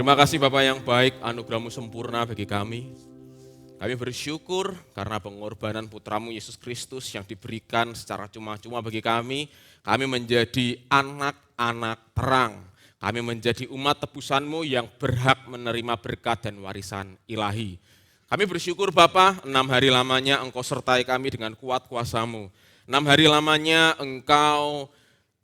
Terima kasih Bapak yang baik, anugerah-Mu sempurna bagi kami. Kami bersyukur karena pengorbanan putra-Mu Yesus Kristus yang diberikan secara cuma-cuma bagi kami. Kami menjadi anak-anak terang. Kami menjadi umat tebusan-Mu yang berhak menerima berkat dan warisan ilahi. Kami bersyukur Bapa, 6 hari lamanya Engkau sertai kami dengan kuat kuasa-Mu. 6 hari lamanya Engkau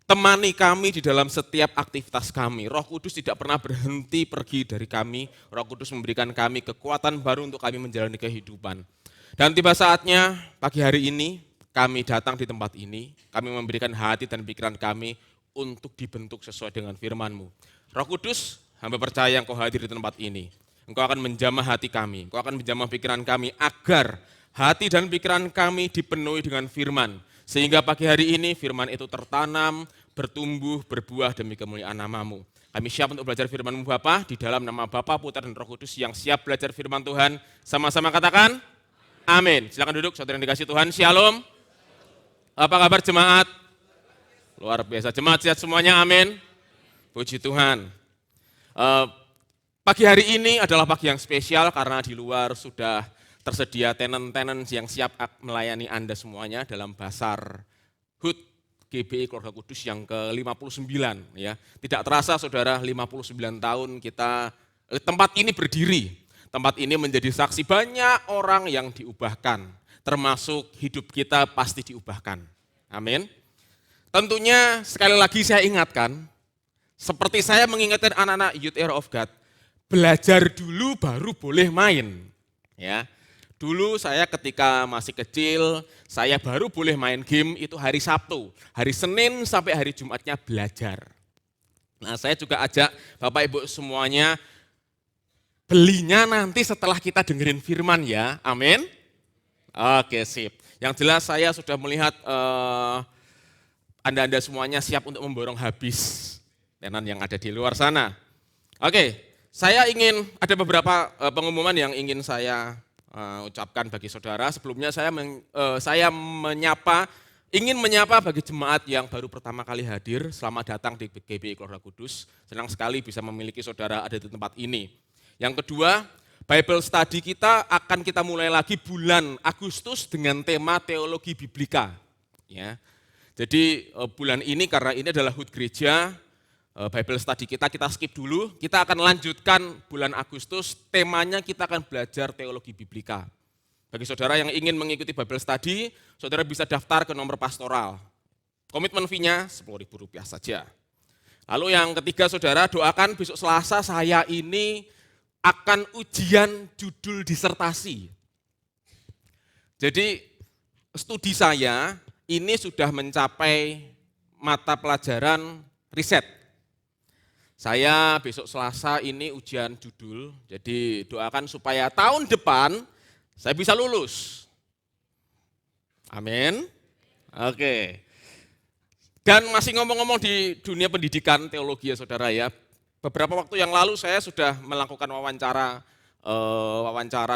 temani kami di dalam setiap aktivitas kami. Roh Kudus tidak pernah berhenti pergi dari kami. Roh Kudus memberikan kami kekuatan baru untuk kami menjalani kehidupan. Dan tiba saatnya pagi hari ini kami datang di tempat ini. Kami memberikan hati dan pikiran kami untuk dibentuk sesuai dengan firman-Mu. Roh Kudus, hamba percaya Engkau hadir di tempat ini. Engkau akan menjamah hati kami. Engkau akan menjamah pikiran kami agar hati dan pikiran kami dipenuhi dengan firman. Sehingga pagi hari ini firman itu tertanam, bertumbuh, berbuah demi kemuliaan nama-Mu. Kami siap untuk belajar firman-Mu Bapa, di dalam nama Bapa, Putra dan Roh Kudus yang siap belajar firman Tuhan. Sama-sama katakan, amin. Silakan duduk, saudara yang dikasih Tuhan. Shalom. Apa kabar jemaat? Luar biasa, jemaat sehat semuanya, amin. Puji Tuhan. Pagi hari ini adalah pagi yang spesial karena di luar sudah tersedia tenant-tenant yang siap melayani Anda semuanya dalam Basar HUT GBI Keluarga Kudus yang ke-59 ya. Tidak terasa Saudara 59 tahun kita tempat ini berdiri. Tempat ini menjadi saksi banyak orang yang diubahkan, termasuk hidup kita pasti diubahkan. Amin. Tentunya sekali lagi saya ingatkan, seperti saya mengingatkan anak-anak Youth Era of God, belajar dulu baru boleh main. Ya. Dulu saya ketika masih kecil, saya baru boleh main game itu hari Sabtu. Hari Senin sampai hari Jumatnya belajar. Nah saya juga ajak Bapak Ibu semuanya, belinya nanti setelah kita dengerin firman ya, amin. Oke sip. Yang jelas saya sudah melihat Anda-anda semuanya siap untuk memborong habis tenan yang ada di luar sana. Oke, saya ingin, ada beberapa pengumuman yang ingin saya ucapkan bagi saudara. Sebelumnya saya ingin menyapa bagi jemaat yang baru pertama kali hadir. Selamat datang di GBI Keluarga Kudus. Senang sekali bisa memiliki saudara ada di tempat ini. Yang kedua, Bible study kita akan kita mulai lagi bulan Agustus dengan tema teologi biblika. Ya. Jadi bulan ini karena ini adalah HUT gereja, Bible study kita skip dulu, kita akan lanjutkan bulan Agustus, temanya kita akan belajar teologi biblika. Bagi saudara yang ingin mengikuti Bible study, saudara bisa daftar ke nomor pastoral. Komitmen fee-nya Rp10.000 saja. Lalu yang ketiga saudara, doakan besok Selasa saya ini akan ujian judul disertasi. Jadi studi saya ini sudah mencapai mata pelajaran riset. Saya besok Selasa ini ujian judul, jadi doakan supaya tahun depan saya bisa lulus. Amin. Oke. Dan masih ngomong-ngomong di dunia pendidikan teologi ya saudara ya, beberapa waktu yang lalu saya sudah melakukan wawancara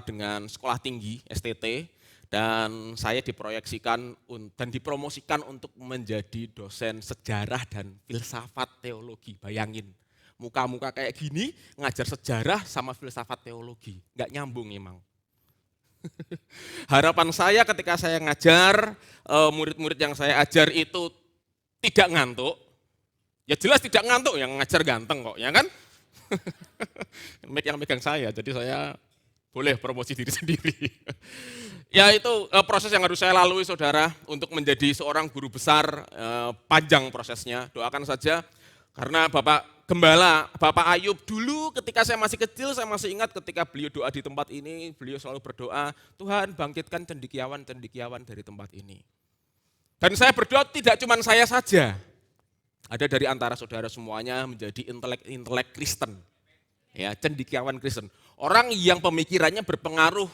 dengan sekolah tinggi STT, dan saya diproyeksikan dan dipromosikan untuk menjadi dosen sejarah dan filsafat teologi. Bayangin. Muka-muka kayak gini, ngajar sejarah sama filsafat teologi. Nggak nyambung emang. Harapan saya ketika saya ngajar, murid-murid yang saya ajar itu tidak ngantuk. Ya jelas tidak ngantuk, yang ngajar ganteng kok, ya kan? Yang megang saya, jadi saya boleh promosi diri sendiri. Ya itu proses yang harus saya lalui saudara, untuk menjadi seorang guru besar, panjang prosesnya. Doakan saja, karena Bapak Gembala, Bapak Ayub dulu ketika saya masih kecil, saya masih ingat ketika beliau doa di tempat ini, beliau selalu berdoa, Tuhan bangkitkan cendekiawan-cendekiawan dari tempat ini. Dan saya berdoa tidak cuma saya saja, ada dari antara saudara semuanya menjadi intelek Kristen, ya cendekiawan Kristen. Orang yang pemikirannya berpengaruh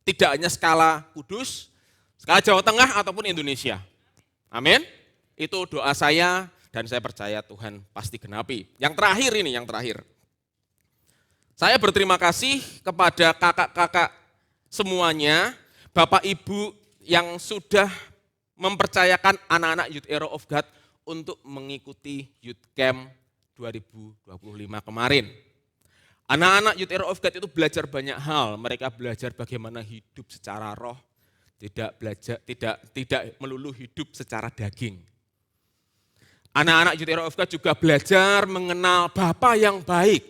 tidak hanya skala Kudus, skala Jawa Tengah ataupun Indonesia. Amin. Itu doa saya. Dan saya percaya Tuhan pasti genapi. Yang terakhir. Saya berterima kasih kepada kakak-kakak semuanya, Bapak Ibu yang sudah mempercayakan anak-anak Youth Era of God untuk mengikuti Youth Camp 2025 kemarin. Anak-anak Youth Hero of God itu belajar banyak hal. Mereka belajar bagaimana hidup secara roh, tidak melulu hidup secara daging. Anak-anak Youth Hero of God juga belajar mengenal Bapa yang baik.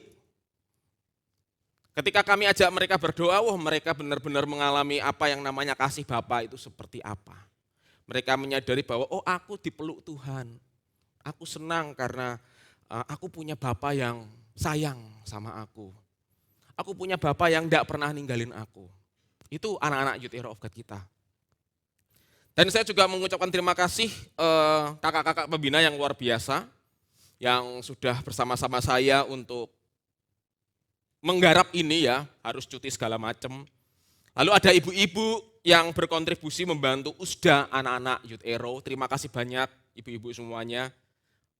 Ketika kami ajak mereka berdoa, mereka benar-benar mengalami apa yang namanya kasih Bapa itu seperti apa. Mereka menyadari bahwa aku dipeluk Tuhan. Aku senang karena aku punya Bapa yang sayang sama aku. Aku punya Bapa yang tidak pernah ninggalin aku. Itu anak-anak Youth Hero of God kita. Dan saya juga mengucapkan terima kasih kakak-kakak pembina yang luar biasa yang sudah bersama-sama saya untuk menggarap ini ya, harus cuti segala macam. Lalu ada ibu-ibu yang berkontribusi membantu USDA anak-anak Youth Hero. Terima kasih banyak ibu-ibu semuanya.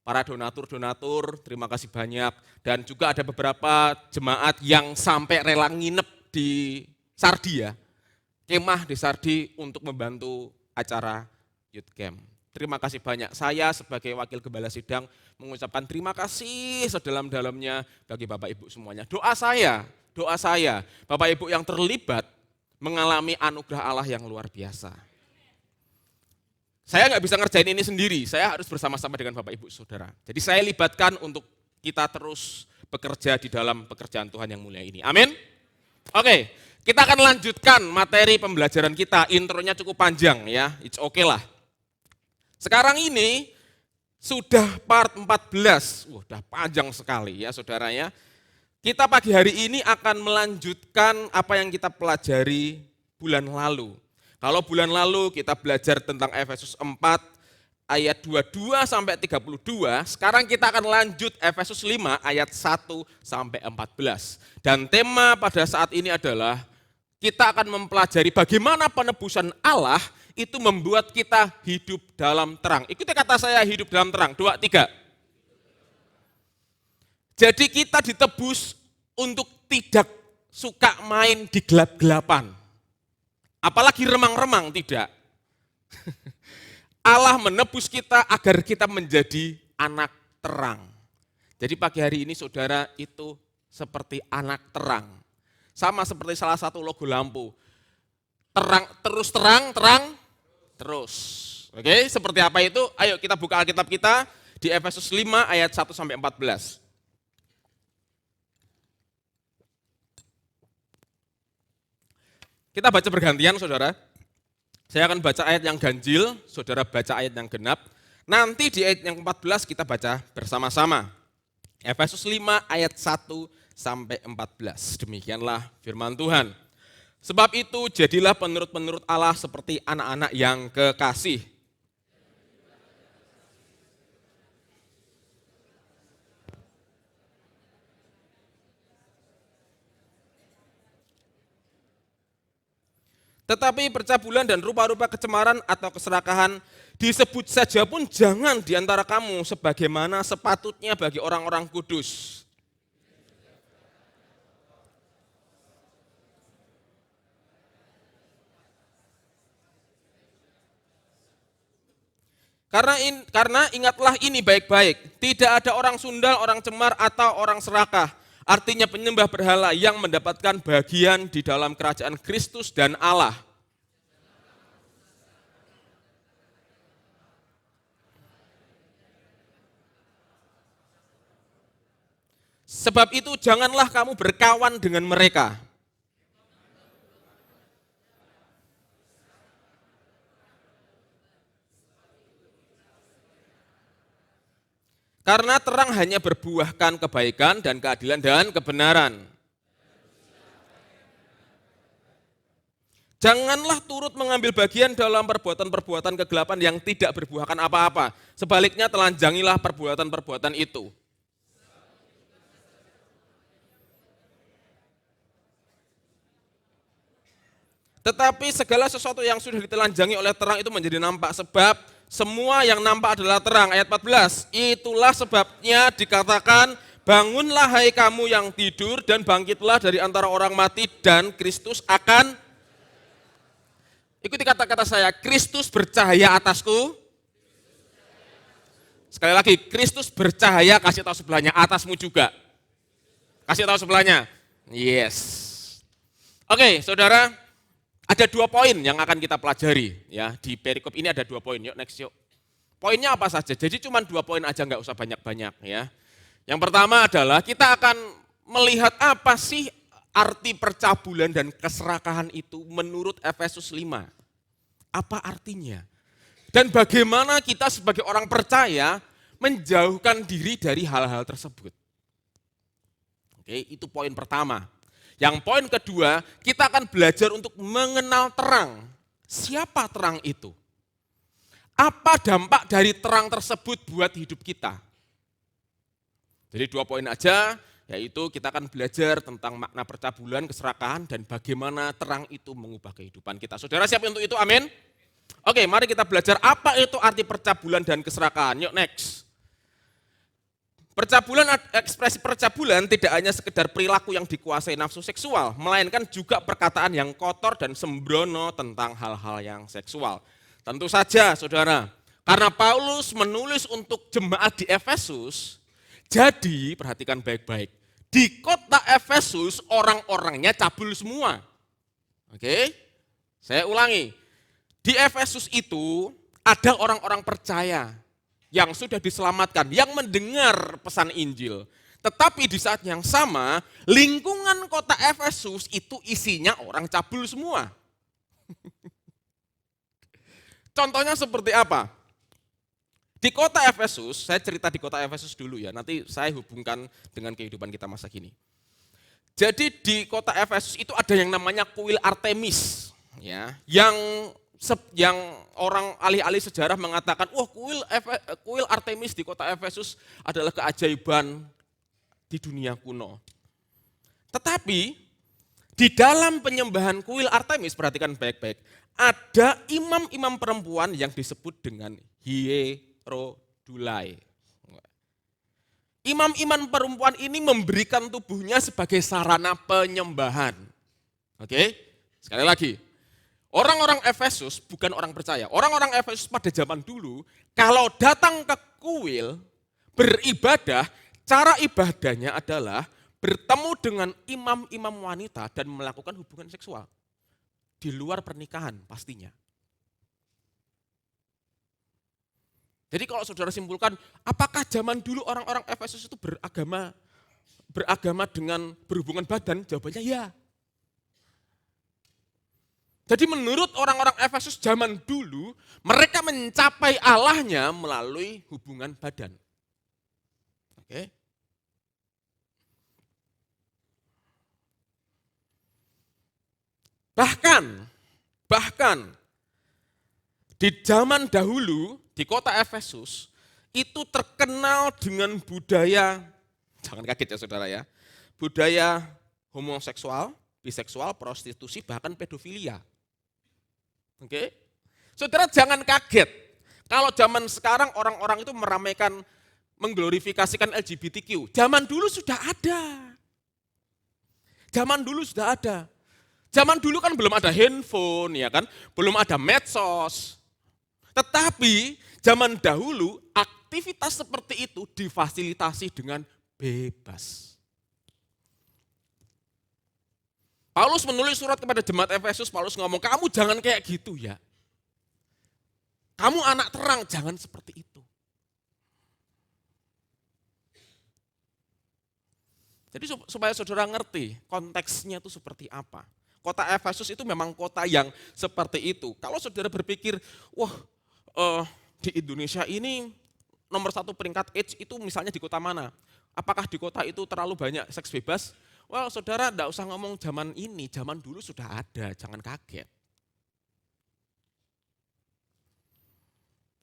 Para donatur, terima kasih banyak. Dan juga ada beberapa jemaat yang sampai rela nginep di Sardi ya. Kemah di Sardi untuk membantu acara Youth Camp. Terima kasih banyak. Saya sebagai wakil gembala sidang mengucapkan terima kasih sedalam-dalamnya bagi Bapak Ibu semuanya. Doa saya, Bapak Ibu yang terlibat mengalami anugerah Allah yang luar biasa. Saya nggak bisa ngerjain ini sendiri, saya harus bersama-sama dengan Bapak Ibu Saudara. Jadi saya libatkan untuk kita terus bekerja di dalam pekerjaan Tuhan yang mulia ini. Amin? Oke, kita akan lanjutkan materi pembelajaran kita. Intronya cukup panjang ya, it's okay lah. Sekarang ini sudah part 14, udah panjang sekali ya saudara ya. Kita pagi hari ini akan melanjutkan apa yang kita pelajari bulan lalu. Kalau bulan lalu kita belajar tentang Efesus 4 ayat 22 sampai 32, sekarang kita akan lanjut Efesus 5 ayat 1 sampai 14. Dan tema pada saat ini adalah kita akan mempelajari bagaimana penebusan Allah itu membuat kita hidup dalam terang. Ikuti kata saya, hidup dalam terang. 2, 3. Jadi kita ditebus untuk tidak suka main di gelap-gelapan. Apalagi remang-remang, tidak. Allah menebus kita agar kita menjadi anak terang. Jadi pagi hari ini saudara itu seperti anak terang. Sama seperti salah satu logo lampu. Terang, terus terang, terang, terus. Oke, seperti apa itu? Ayo kita buka Alkitab kita di Efesus 5 ayat 1 sampai 14. Kita baca bergantian saudara. Saya akan baca ayat yang ganjil, saudara baca ayat yang genap. Nanti di ayat yang 14 kita baca bersama-sama. Efesus 5 ayat 1 sampai 14. Demikianlah firman Tuhan. Sebab itu jadilah penurut-penurut Allah seperti anak-anak yang kekasih. Tetapi percabulan dan rupa-rupa kecemaran atau keserakahan disebut saja pun jangan di antara kamu sebagaimana sepatutnya bagi orang-orang kudus. Karena ingatlah ini baik-baik, tidak ada orang sundal, orang cemar atau orang serakah. Artinya penyembah berhala yang mendapatkan bagian di dalam kerajaan Kristus dan Allah. Sebab itu janganlah kamu berkawan dengan mereka. Karena terang hanya berbuahkan kebaikan dan keadilan dan kebenaran. Janganlah turut mengambil bagian dalam perbuatan-perbuatan kegelapan yang tidak berbuahkan apa-apa. Sebaliknya telanjangilah perbuatan-perbuatan itu. Tetapi segala sesuatu yang sudah ditelanjangi oleh terang itu menjadi nampak, sebab semua yang nampak adalah terang. Ayat 14, itulah sebabnya dikatakan, bangunlah hai kamu yang tidur dan bangkitlah dari antara orang mati dan Kristus akan, ikuti kata-kata saya, Kristus bercahaya atasku. Sekali lagi, Kristus bercahaya, kasih tahu sebelahnya, atasmu juga. Kasih tahu sebelahnya. Yes. Oke, saudara, ada 2 poin yang akan kita pelajari ya di perikop ini. Ada 2 poin. Yuk next yuk. Poinnya apa saja? Jadi cuma 2 poin aja, nggak usah banyak-banyak ya. Yang pertama adalah kita akan melihat apa sih arti percabulan dan keserakahan itu menurut Efesus 5. Apa artinya? Dan bagaimana kita sebagai orang percaya menjauhkan diri dari hal-hal tersebut. Oke, itu poin pertama. Yang poin kedua, kita akan belajar untuk mengenal terang. Siapa terang itu? Apa dampak dari terang tersebut buat hidup kita? Jadi 2 poin aja, yaitu kita akan belajar tentang makna percabulan, keserakahan, dan bagaimana terang itu mengubah kehidupan kita. Saudara siap untuk itu? Amin? Oke, mari kita belajar apa itu arti percabulan dan keserakahan. Yuk next. Percabulan, ekspresi percabulan tidak hanya sekedar perilaku yang dikuasai nafsu seksual, melainkan juga perkataan yang kotor dan sembrono tentang hal-hal yang seksual. Tentu saja saudara, karena Paulus menulis untuk jemaat di Efesus, jadi perhatikan baik-baik, di kota Efesus orang-orangnya cabul semua. Oke, saya ulangi, di Efesus itu ada orang-orang percaya yang sudah diselamatkan, yang mendengar pesan Injil. Tetapi di saat yang sama, lingkungan kota Efesus itu isinya orang cabul semua. Contohnya seperti apa? Di kota Efesus, saya cerita di kota Efesus dulu ya, nanti saya hubungkan dengan kehidupan kita masa kini. Jadi di kota Efesus itu ada yang namanya kuil Artemis, ya, yang orang ahli-ahli sejarah mengatakan, wah kuil Artemis di kota Efesus adalah keajaiban di dunia kuno. Tetapi di dalam penyembahan kuil Artemis, perhatikan baik-baik, ada imam-imam perempuan yang disebut dengan hierodulai. Imam-imam perempuan ini memberikan tubuhnya sebagai sarana penyembahan. Oke, sekali lagi. Orang-orang Efesus bukan orang percaya. Orang-orang Efesus pada zaman dulu, kalau datang ke kuil, beribadah, cara ibadahnya adalah bertemu dengan imam-imam wanita dan melakukan hubungan seksual. Di luar pernikahan pastinya. Jadi kalau saudara simpulkan, apakah zaman dulu orang-orang Efesus itu beragama dengan berhubungan badan? Jawabannya ya. Jadi menurut orang-orang Efesus zaman dulu, mereka mencapai Allahnya melalui hubungan badan. Oke. Bahkan di zaman dahulu di kota Efesus itu terkenal dengan budaya, jangan kaget ya saudara ya, budaya homoseksual, biseksual, prostitusi, bahkan pedofilia. Oke, saudara jangan kaget kalau zaman sekarang orang-orang itu meramaikan, mengglorifikasikan LGBTQ. Zaman dulu sudah ada. Zaman dulu sudah ada. Zaman dulu kan belum ada handphone, ya kan, belum ada medsos. Tetapi zaman dahulu aktivitas seperti itu difasilitasi dengan bebas. Paulus menulis surat kepada jemaat Efesus, Paulus ngomong, kamu jangan kayak gitu ya. Kamu anak terang, jangan seperti itu. Jadi supaya saudara ngerti konteksnya itu seperti apa. Kota Efesus itu memang kota yang seperti itu. Kalau saudara berpikir, wah di Indonesia ini nomor 1 peringkat AIDS itu misalnya di kota mana? Apakah di kota itu terlalu banyak seks bebas? Well, saudara enggak usah ngomong zaman ini, zaman dulu sudah ada, jangan kaget.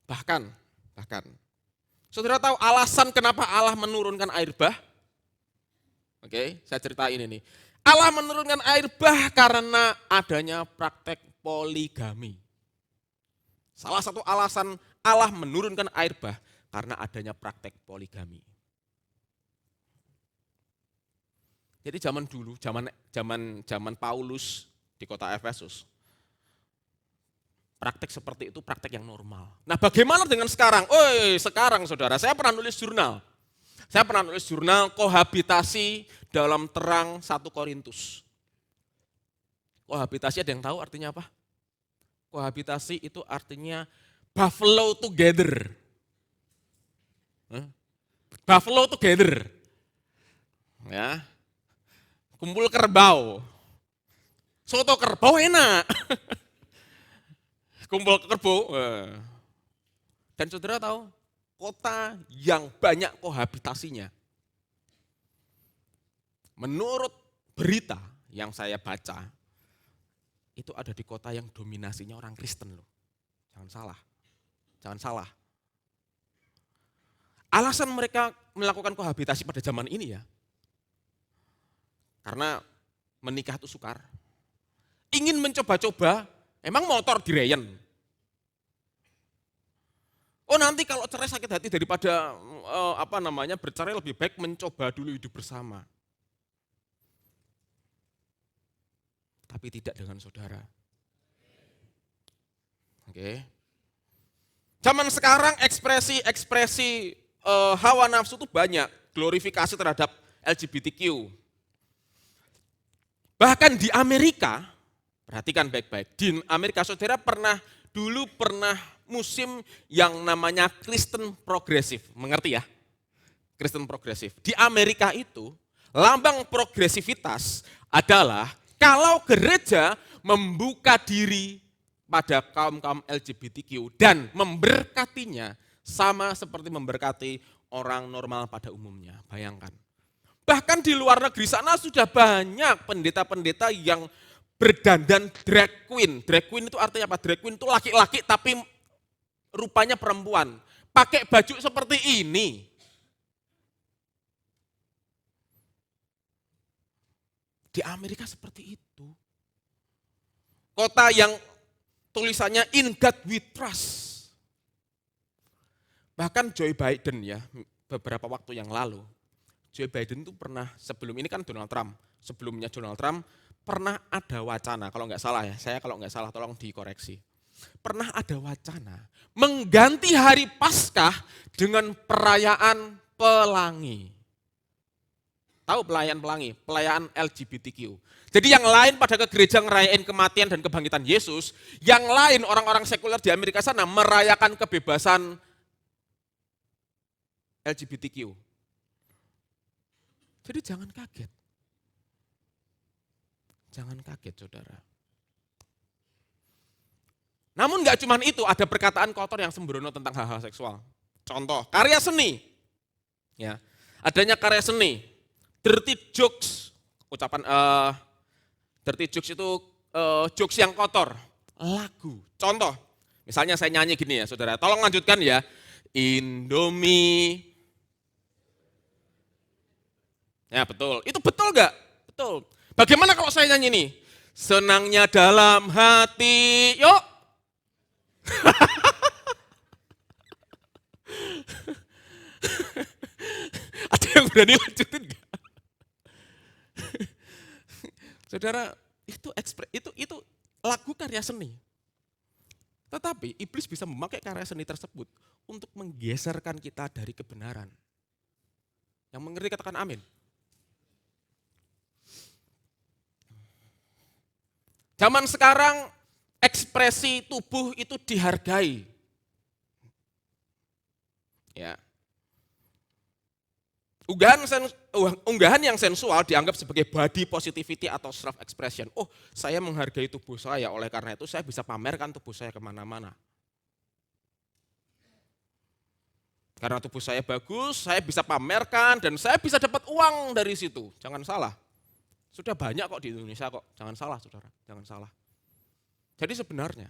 Bahkan, saudara tahu alasan kenapa Allah menurunkan air bah? Oke, saya ceritain ini. Allah menurunkan air bah karena adanya praktek poligami. Salah satu alasan Allah menurunkan air bah karena adanya praktek poligami. Jadi zaman dulu, zaman Paulus di kota Efesus, praktek seperti itu praktek yang normal. Nah bagaimana dengan sekarang? Sekarang saudara, saya pernah nulis jurnal. Saya pernah nulis jurnal kohabitasi dalam terang 1 Korintus. Kohabitasi ada yang tahu artinya apa? Kohabitasi itu artinya buffalo together. Buffalo together. Ya. Kumpul kerbau. Soto kerbau enak. Kumpul kerbau. Dan saudara tahu, kota yang banyak kohabitasinya. Menurut berita yang saya baca, itu ada di kota yang dominasinya orang Kristen loh. Jangan salah. Jangan salah. Alasan mereka melakukan kohabitasi pada zaman ini ya, karena menikah itu sukar. Ingin mencoba-coba, emang motor direyen. Oh nanti kalau cerai sakit hati daripada bercerai lebih baik mencoba dulu hidup bersama. Tapi tidak dengan saudara. Oke. Zaman sekarang ekspresi hawa nafsu itu banyak, glorifikasi terhadap LGBTQ. Bahkan di Amerika, perhatikan baik-baik, di Amerika saudara dulu pernah musim yang namanya Kristen progresif, mengerti ya? Kristen progresif. Di Amerika itu, lambang progresivitas adalah kalau gereja membuka diri pada kaum-kaum LGBTQ dan memberkatinya sama seperti memberkati orang normal pada umumnya. Bayangkan. Bahkan di luar negeri sana sudah banyak pendeta-pendeta yang berdandan drag queen. Drag queen itu artinya apa? Drag queen itu laki-laki tapi rupanya perempuan. Pakai baju seperti ini. Di Amerika seperti itu. Kota yang tulisannya In God We Trust. Bahkan Joe Biden ya, beberapa waktu yang lalu, Joe Biden itu pernah, sebelum ini kan Donald Trump, sebelumnya Donald Trump pernah ada wacana, kalau nggak salah ya, saya kalau nggak salah tolong dikoreksi. Pernah ada wacana mengganti hari Paskah dengan perayaan pelangi. Tahu perayaan pelangi? Perayaan LGBTQ. Jadi yang lain pada ke gereja ngerayain kematian dan kebangkitan Yesus, yang lain orang-orang sekuler di Amerika sana merayakan kebebasan LGBTQ. Jadi jangan kaget. Jangan kaget saudara. Namun enggak cuma itu, ada perkataan kotor yang sembrono tentang hal-hal seksual. Contoh, karya seni. Ya, adanya karya seni. Dirty jokes, ucapan dirty jokes itu jokes yang kotor. Lagu, contoh, misalnya saya nyanyi gini ya saudara, tolong lanjutkan ya. Indomie. Ya betul, itu betul enggak? Betul. Bagaimana kalau saya nyanyi nih? Senangnya dalam hati, yuk. Ada yang berani lanjutin enggak? Saudara, itu lagu karya seni. Tetapi iblis bisa memakai karya seni tersebut untuk menggeserkan kita dari kebenaran. Yang mengerti katakan amin. Zaman sekarang ekspresi tubuh itu dihargai. Ya. Unggahan yang sensual dianggap sebagai body positivity atau self expression. Oh, saya menghargai tubuh saya, oleh karena itu saya bisa pamerkan tubuh saya kemana-mana. Karena tubuh saya bagus, saya bisa pamerkan dan saya bisa dapat uang dari situ. Jangan salah. Sudah banyak kok di Indonesia kok. Jangan salah saudara, jangan salah. Jadi sebenarnya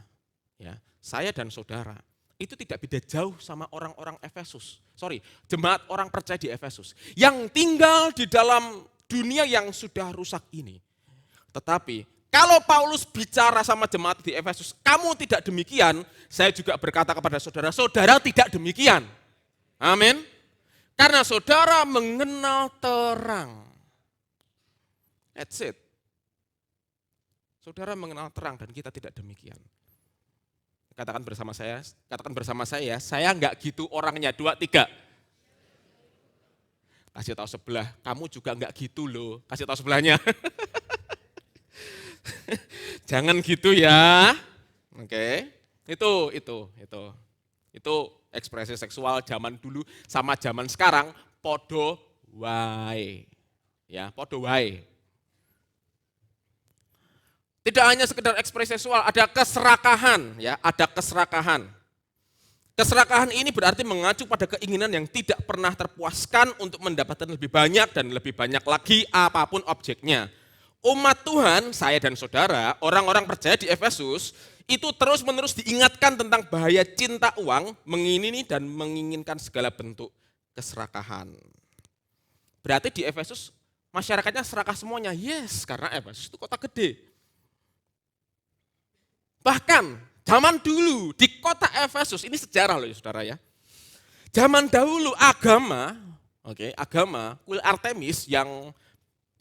ya, saya dan saudara itu tidak beda jauh sama orang-orang Efesus. Jemaat orang percaya di Efesus. Yang tinggal di dalam dunia yang sudah rusak ini. Tetapi kalau Paulus bicara sama jemaat di Efesus, kamu tidak demikian, saya juga berkata kepada saudara, saudara tidak demikian. Amin. Karena saudara mengenal terang. That's it. Saudara mengenal terang dan kita tidak demikian. Katakan bersama saya, saya enggak gitu orangnya, 2, 3. Kasih tahu sebelah, kamu juga enggak gitu loh. Kasih tahu sebelahnya. Jangan gitu ya. Oke. Itu ekspresi seksual zaman dulu sama zaman sekarang podo wae. Ya, podo wae. Tidak hanya sekedar ekspresi seksual, ada keserakahan, ya, ada keserakahan. Keserakahan ini berarti mengacu pada keinginan yang tidak pernah terpuaskan untuk mendapatkan lebih banyak dan lebih banyak lagi apapun objeknya. Umat Tuhan, saya dan saudara, orang-orang percaya di Efesus, itu terus-menerus diingatkan tentang bahaya cinta uang, mengingini dan menginginkan segala bentuk keserakahan. Berarti di Efesus masyarakatnya serakah semuanya, yes, karena Efesus itu kota gede. Bahkan zaman dulu di kota Efesus, ini sejarah loh ya saudara ya. Zaman dahulu agama kuil Artemis yang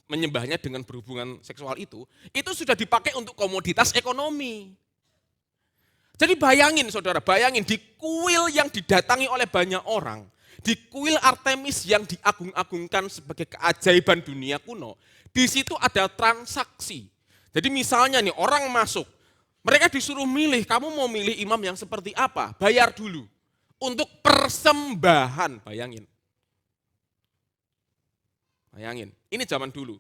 menyembahnya dengan berhubungan seksual itu sudah dipakai untuk komoditas ekonomi. Jadi bayangin saudara, bayangin di kuil yang didatangi oleh banyak orang, di kuil Artemis yang diagung-agungkan sebagai keajaiban dunia kuno, di situ ada transaksi. Jadi misalnya nih orang masuk, mereka disuruh milih, kamu mau milih imam yang seperti apa? Bayar dulu. Untuk persembahan, bayangin. Bayangin, ini zaman dulu.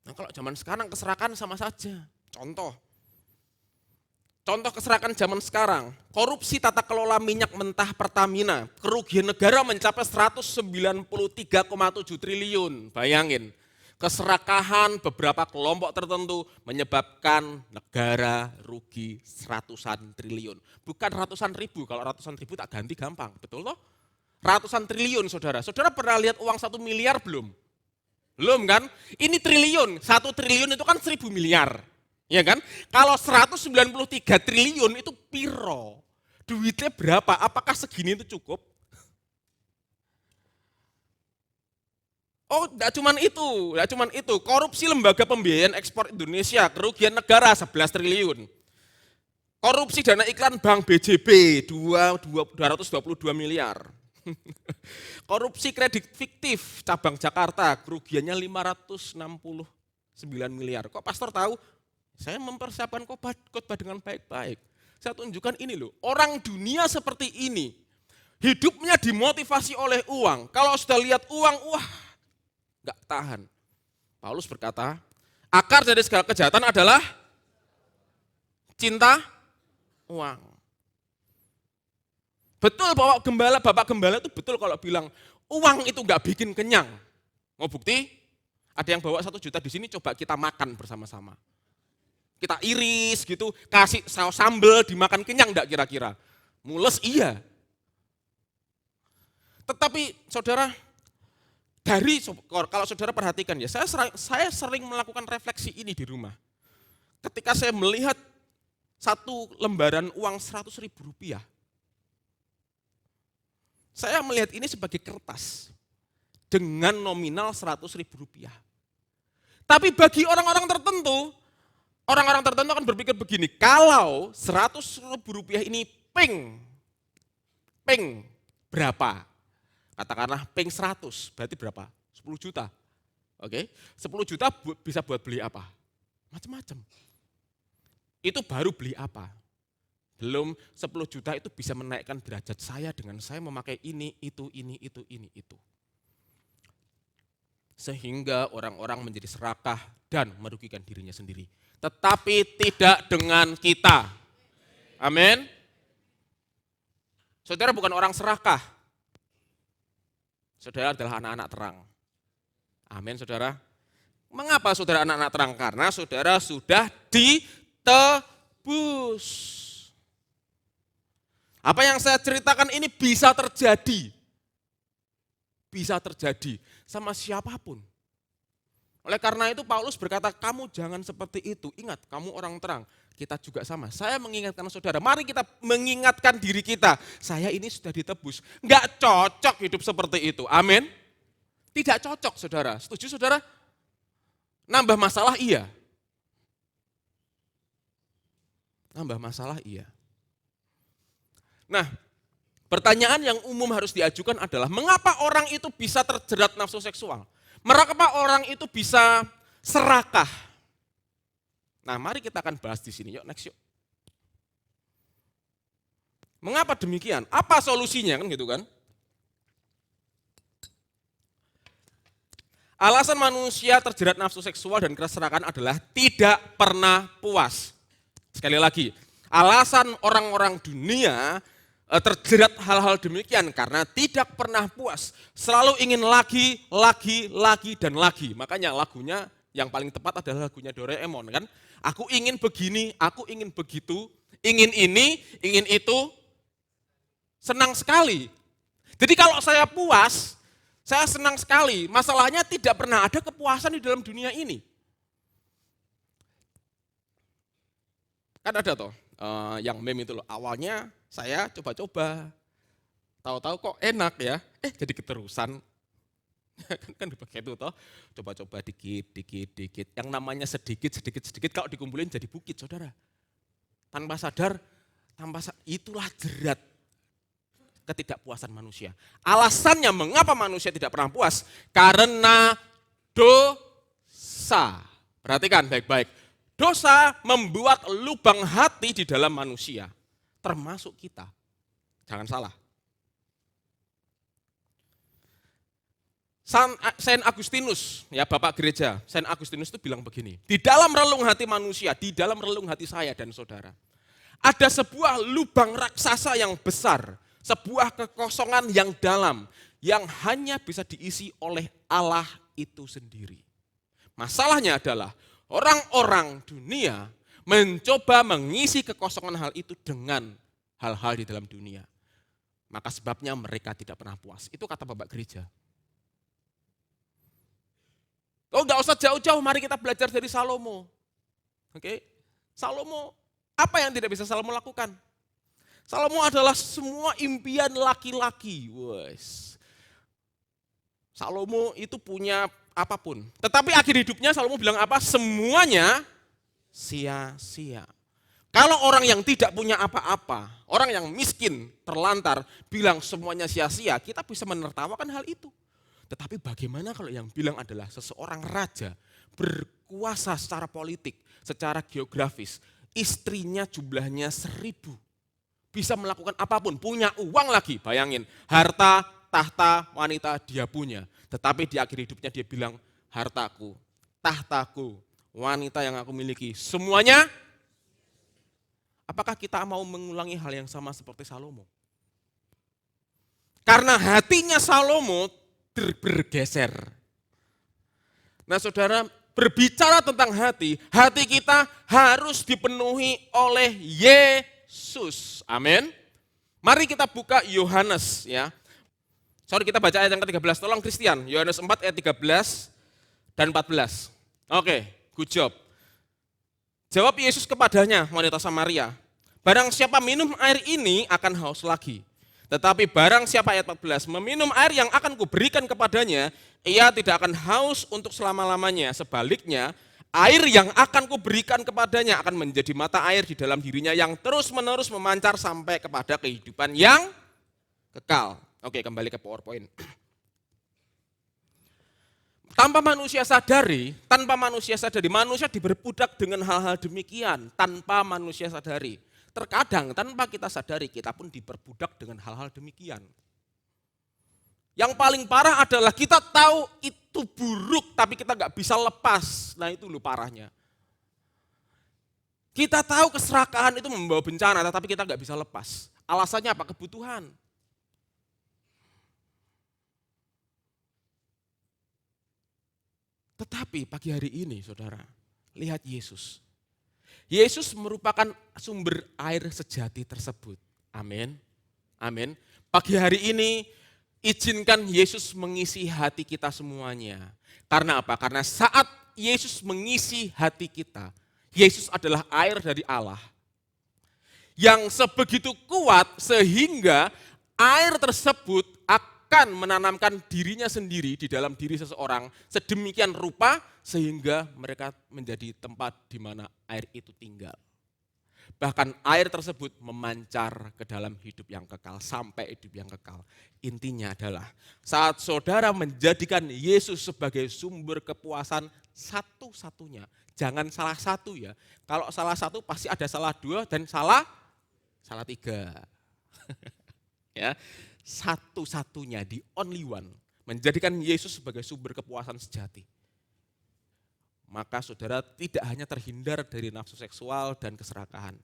Nah kalau zaman sekarang keserakahan sama saja. Contoh keserakahan zaman sekarang, korupsi tata kelola minyak mentah Pertamina, kerugian negara mencapai 193,7 triliun, bayangin. Keserakahan beberapa kelompok tertentu menyebabkan negara rugi ratusan triliun. Bukan ratusan ribu, kalau ratusan ribu tak ganti gampang, betul toh? Ratusan triliun saudara. Saudara pernah lihat uang 1 miliar belum? Belum kan? Ini triliun, 1 triliun itu kan 1000 miliar. Ya kan? Kalau 193 triliun itu piro? Duitnya berapa? Apakah segini itu cukup? Oh, tidak cuma itu. Korupsi lembaga pembiayaan ekspor Indonesia, kerugian negara 11 triliun. Korupsi dana iklan Bank BJB 222 miliar. Korupsi kredit fiktif cabang Jakarta, kerugiannya 569 miliar. Kok pastor tahu? Saya mempersiapkan khotbah dengan baik-baik. Saya tunjukkan ini loh, orang dunia seperti ini, hidupnya dimotivasi oleh uang. Kalau sudah lihat uang, wah, gak tahan. Paulus berkata, akar dari segala kejahatan adalah cinta uang. Betul Bapak Gembala itu betul kalau bilang, uang itu gak bikin kenyang. Mau bukti? Ada yang bawa 1 juta di sini, coba kita makan bersama-sama. Kita iris gitu, kasih saus sambal, dimakan kenyang enggak kira-kira? Mules iya. Tetapi saudara, kalau saudara perhatikan ya, saya sering melakukan refleksi ini di rumah. Ketika saya melihat satu lembaran uang 100.000 rupiah, saya melihat ini sebagai kertas dengan nominal 100.000 rupiah. Tapi bagi orang-orang tertentu akan berpikir begini, kalau 100.000 rupiah ini ping berapa? Katakanlah ping 100, berarti berapa? 10 juta. Oke, 10 juta bisa buat beli apa? Macam-macam. Itu baru beli apa? Belum 10 juta itu bisa menaikkan derajat saya dengan saya memakai ini, itu. Sehingga orang-orang menjadi serakah dan merugikan dirinya sendiri. Tetapi tidak dengan kita. Amin. Saudara bukan orang serakah. Saudara adalah anak-anak terang. Amin saudara. Mengapa saudara anak-anak terang? Karena saudara sudah ditebus. Apa yang saya ceritakan ini bisa terjadi. Bisa terjadi sama siapapun. Oleh karena itu Paulus berkata, kamu jangan seperti itu. Ingat, kamu orang terang, kita juga sama. Saya mengingatkan saudara, mari kita mengingatkan diri kita. Saya ini sudah ditebus. Enggak cocok hidup seperti itu. Amin. Tidak cocok saudara. Setuju saudara? Nambah masalah iya. Nambah masalah iya. Nah, Pertanyaan yang umum harus diajukan adalah mengapa orang itu bisa terjerat nafsu seksual? Mengapa orang itu bisa serakah? Nah, mari kita akan bahas di sini. Yuk, next yuk. Mengapa demikian? Apa solusinya kan gitu kan? Alasan manusia terjerat nafsu seksual dan keserakahan adalah tidak pernah puas. Sekali lagi, alasan orang-orang dunia terjerat hal-hal demikian karena tidak pernah puas. Selalu ingin lagi, dan lagi. Makanya lagunya yang paling tepat adalah lagunya Doraemon kan. Aku ingin begini, aku ingin begitu, ingin ini, ingin itu. Senang sekali. Jadi kalau saya puas, saya senang sekali. Masalahnya tidak pernah ada kepuasan di dalam dunia ini. Kan ada toh yang meme itu loh. Awalnya saya coba-coba, tahu-tahu kok enak ya, jadi keterusan. kan begitu toh, coba-coba dikit. Yang namanya sedikit, kalau dikumpulin jadi bukit, saudara. Tanpa sadar, itulah jerat ketidakpuasan manusia. Alasannya mengapa manusia tidak pernah puas? Karena dosa. Perhatikan baik-baik. Dosa membuat lubang hati di dalam manusia, termasuk kita. Jangan salah. Saint Agustinus, ya Bapak Gereja, Saint Agustinus itu bilang begini, di dalam relung hati manusia, di dalam relung hati saya dan saudara, ada sebuah lubang raksasa yang besar, sebuah kekosongan yang dalam, yang hanya bisa diisi oleh Allah itu sendiri. Masalahnya adalah, orang-orang dunia mencoba mengisi kekosongan hal itu dengan hal-hal di dalam dunia. Maka sebabnya mereka tidak pernah puas. Itu kata Bapak Gereja. Oh, enggak usah jauh-jauh, mari kita belajar dari Salomo. Oke? Salomo, apa yang tidak bisa Salomo lakukan? Salomo adalah semua impian laki-laki. Wes. Salomo itu punya apapun. Tetapi akhir hidupnya Salomo bilang apa? Semuanya sia-sia. Kalau orang yang tidak punya apa-apa, orang yang miskin, terlantar, bilang semuanya sia-sia, kita bisa menertawakan hal itu. Tetapi bagaimana kalau yang bilang adalah seseorang raja, berkuasa secara politik, secara geografis, istrinya jumlahnya 1000, bisa melakukan apapun, punya uang lagi, bayangin, harta, tahta, wanita dia punya. Tetapi di akhir hidupnya dia bilang, hartaku, tahtaku, wanita yang aku miliki, semuanya. Apakah kita mau mengulangi hal yang sama seperti Salomo? Karena hatinya Salomo bergeser. Nah saudara, berbicara tentang hati, hati kita harus dipenuhi oleh Yesus. Amin. Mari kita buka Yohanes ya. Sorry, kita baca ayat yang ke-13. Tolong Christian, Yohanes 4 ayat 13 dan 14. Oke, good job. Jawab Yesus kepadanya, wanita Samaria, barang siapa minum air ini akan haus lagi. Tetapi barang siapa, ayat 14, meminum air yang akan kuberikan kepadanya, ia tidak akan haus untuk selama-lamanya. Sebaliknya, air yang akan kuberikan kepadanya akan menjadi mata air di dalam dirinya yang terus-menerus memancar sampai kepada kehidupan yang kekal. Oke, kembali ke PowerPoint. Tanpa manusia sadari, manusia diberbudak dengan hal-hal demikian, tanpa manusia sadari. Terkadang tanpa kita sadari, kita pun diperbudak dengan hal-hal demikian. Yang paling parah adalah kita tahu itu buruk, tapi kita nggak bisa lepas. Nah itu loh parahnya. Kita tahu keserakahan itu membawa bencana, tetapi kita nggak bisa lepas. Alasannya apa? Kebutuhan. Tetapi pagi hari ini, saudara, lihat Yesus. Yesus merupakan sumber air sejati tersebut. Amin. Amin. Pagi hari ini, izinkan Yesus mengisi hati kita semuanya. Karena apa? Karena saat Yesus mengisi hati kita, Yesus adalah air dari Allah. Yang sebegitu kuat sehingga air tersebut akan menanamkan dirinya sendiri di dalam diri seseorang sedemikian rupa sehingga mereka menjadi tempat di mana air itu tinggal. Bahkan air tersebut memancar ke dalam hidup yang kekal, sampai hidup yang kekal. Intinya adalah saat saudara menjadikan Yesus sebagai sumber kepuasan satu-satunya. Jangan salah satu ya. Kalau salah satu pasti ada salah dua dan salah tiga. Ya, satu-satunya, the only one. Menjadikan Yesus sebagai sumber kepuasan sejati. Maka saudara tidak hanya terhindar dari nafsu seksual dan keserakahan.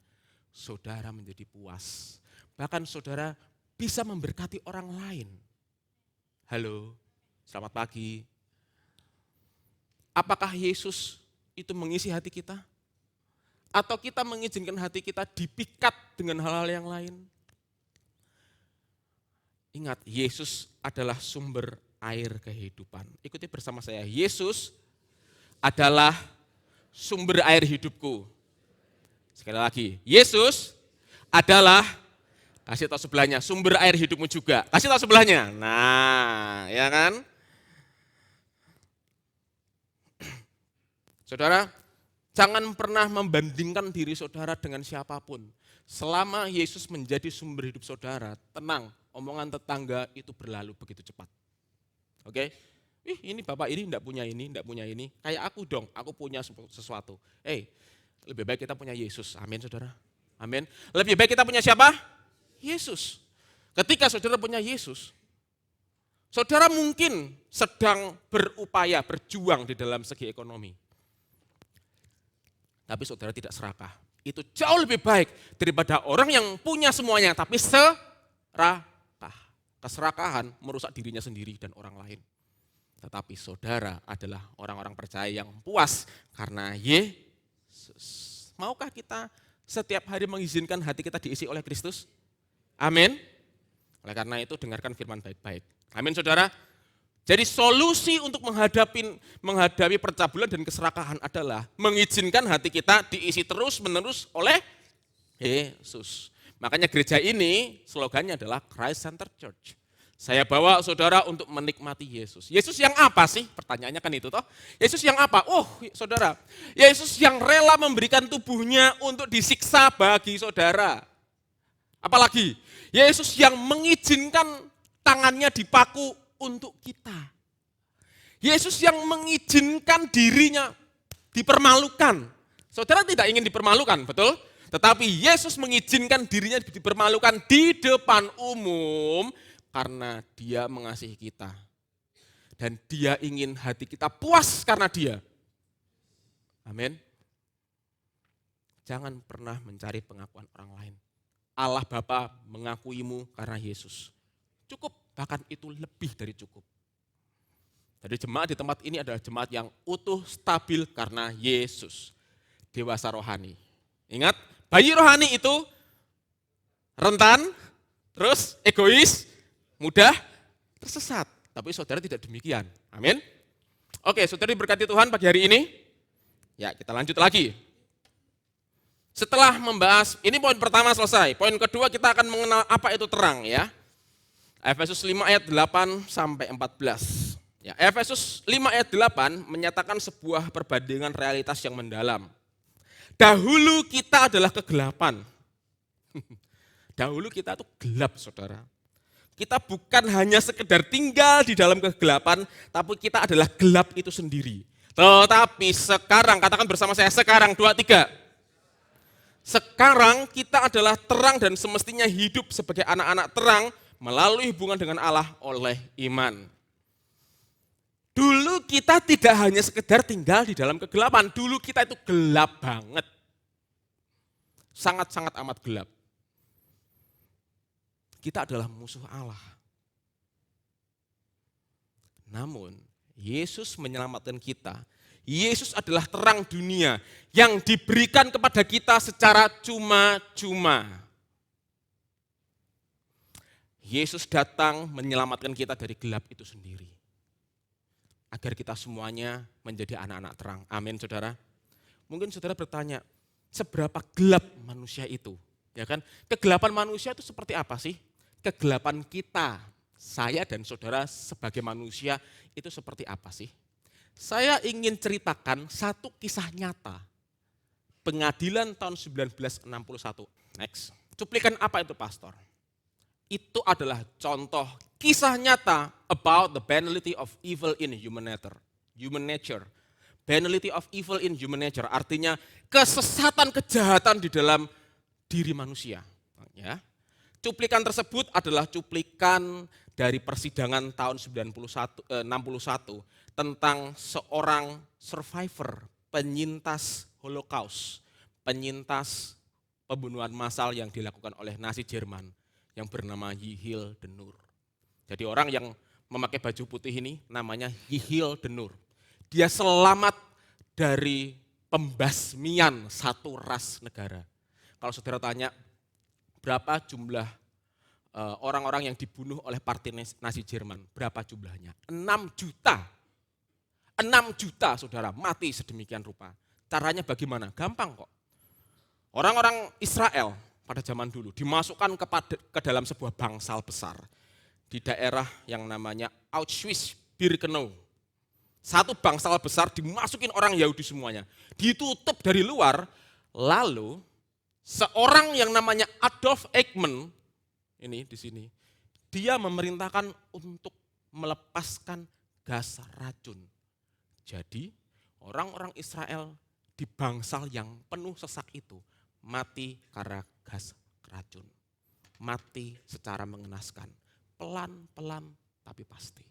Saudara menjadi puas. Bahkan saudara bisa memberkati orang lain. Halo, selamat pagi. Apakah Yesus itu mengisi hati kita? Atau kita mengizinkan hati kita dipikat dengan hal-hal yang lain? Ingat, Yesus adalah sumber air kehidupan. Ikuti bersama saya, Yesus adalah sumber air hidupku. Sekali lagi, Yesus adalah, kasih tahu sebelahnya, sumber air hidupmu juga. Kasih tahu sebelahnya. Nah, ya kan? Saudara, jangan pernah membandingkan diri saudara dengan siapapun. Selama Yesus menjadi sumber hidup saudara, tenang, omongan tetangga itu berlalu begitu cepat. Oke? Ini bapak ini enggak punya ini. Kayak aku dong, aku punya sesuatu. Lebih baik kita punya Yesus. Amin saudara. Amin. Lebih baik kita punya siapa? Yesus. Ketika saudara punya Yesus, saudara mungkin sedang berupaya, berjuang di dalam segi ekonomi. Tapi saudara tidak serakah. Itu jauh lebih baik daripada orang yang punya semuanya tapi serakah. Keserakahan merusak dirinya sendiri dan orang lain. Tetapi saudara adalah orang-orang percaya yang puas karena Yesus. Maukah kita setiap hari mengizinkan hati kita diisi oleh Kristus? Amin. Oleh karena itu dengarkan firman baik-baik. Amin saudara. Jadi solusi untuk menghadapi percabulan dan keserakahan adalah mengizinkan hati kita diisi terus-menerus oleh Yesus. Makanya gereja ini slogannya adalah Christ Center Church. Saya bawa saudara untuk menikmati Yesus. Yesus yang apa sih? Pertanyaannya kan itu toh. Yesus yang apa? Saudara, Yesus yang rela memberikan tubuhnya untuk disiksa bagi saudara. Apalagi, Yesus yang mengizinkan tangannya dipaku untuk kita. Yesus yang mengizinkan dirinya dipermalukan. Saudara tidak ingin dipermalukan, betul? Tetapi Yesus mengizinkan dirinya dipermalukan di depan umum karena dia mengasihi kita. Dan dia ingin hati kita puas karena dia. Amin. Jangan pernah mencari pengakuan orang lain. Allah Bapa mengakuimu karena Yesus. Cukup, bahkan itu lebih dari cukup. Jadi jemaat di tempat ini adalah jemaat yang utuh, stabil karena Yesus. Dewasa rohani. Ingat, bayi rohani itu rentan, terus egois, mudah tersesat. Tapi saudara tidak demikian. Amin. Oke, saudara diberkati Tuhan pagi hari ini. Ya, kita lanjut lagi. Setelah membahas, ini poin pertama selesai. Poin kedua kita akan mengenal apa itu terang ya. Efesus 5 ayat 8 sampai 14. Ya, Efesus 5 ayat 8 menyatakan sebuah perbandingan realitas yang mendalam. Dahulu kita adalah kegelapan. Dahulu kita itu gelap saudara. Kita bukan hanya sekedar tinggal di dalam kegelapan, tapi kita adalah gelap itu sendiri. Tetapi sekarang, katakan bersama saya, sekarang, 2, 3. Sekarang kita adalah terang dan semestinya hidup sebagai anak-anak terang melalui hubungan dengan Allah oleh iman. Dulu kita tidak hanya sekedar tinggal di dalam kegelapan, dulu kita itu gelap banget. Sangat-sangat amat gelap. Kita adalah musuh Allah. Namun, Yesus menyelamatkan kita. Yesus adalah terang dunia yang diberikan kepada kita secara cuma-cuma. Yesus datang menyelamatkan kita dari gelap itu sendiri. Agar kita semuanya menjadi anak-anak terang. Amin, saudara. Mungkin saudara bertanya, seberapa gelap manusia itu? Ya kan? Kegelapan manusia itu seperti apa sih? Kegelapan kita, saya dan saudara sebagai manusia itu seperti apa sih? Saya ingin ceritakan satu kisah nyata Pengadilan tahun 1961. Next. Cuplikan apa itu, pastor? Itu adalah contoh kisah nyata about the banality of evil in human nature. Human nature. Banality of evil in human nature artinya kesesatan, kejahatan di dalam diri manusia. Ya. Cuplikan tersebut adalah cuplikan dari persidangan tahun 61 tentang seorang survivor, penyintas Holocaust, penyintas pembunuhan massal yang dilakukan oleh Nazi Jerman yang bernama Yihil Denur. Jadi orang yang memakai baju putih ini namanya Yihil Denur. Dia selamat dari pembasmian satu ras negara. Kalau saudara tanya berapa jumlah orang-orang yang dibunuh oleh partai Nazi Jerman, berapa jumlahnya? 6 juta. 6 juta saudara mati sedemikian rupa. Caranya bagaimana? Gampang kok. Orang-orang Israel pada zaman dulu dimasukkan ke dalam sebuah bangsal besar di daerah yang namanya Auschwitz-Birkenau. Satu bangsal besar dimasukin orang Yahudi semuanya, ditutup dari luar, lalu seorang yang namanya Adolf Eichmann, ini di sini, dia memerintahkan untuk melepaskan gas racun. Jadi orang-orang Israel di bangsal yang penuh sesak itu mati karena gas racun. Mati secara mengenaskan. Pelan-pelan tapi pasti.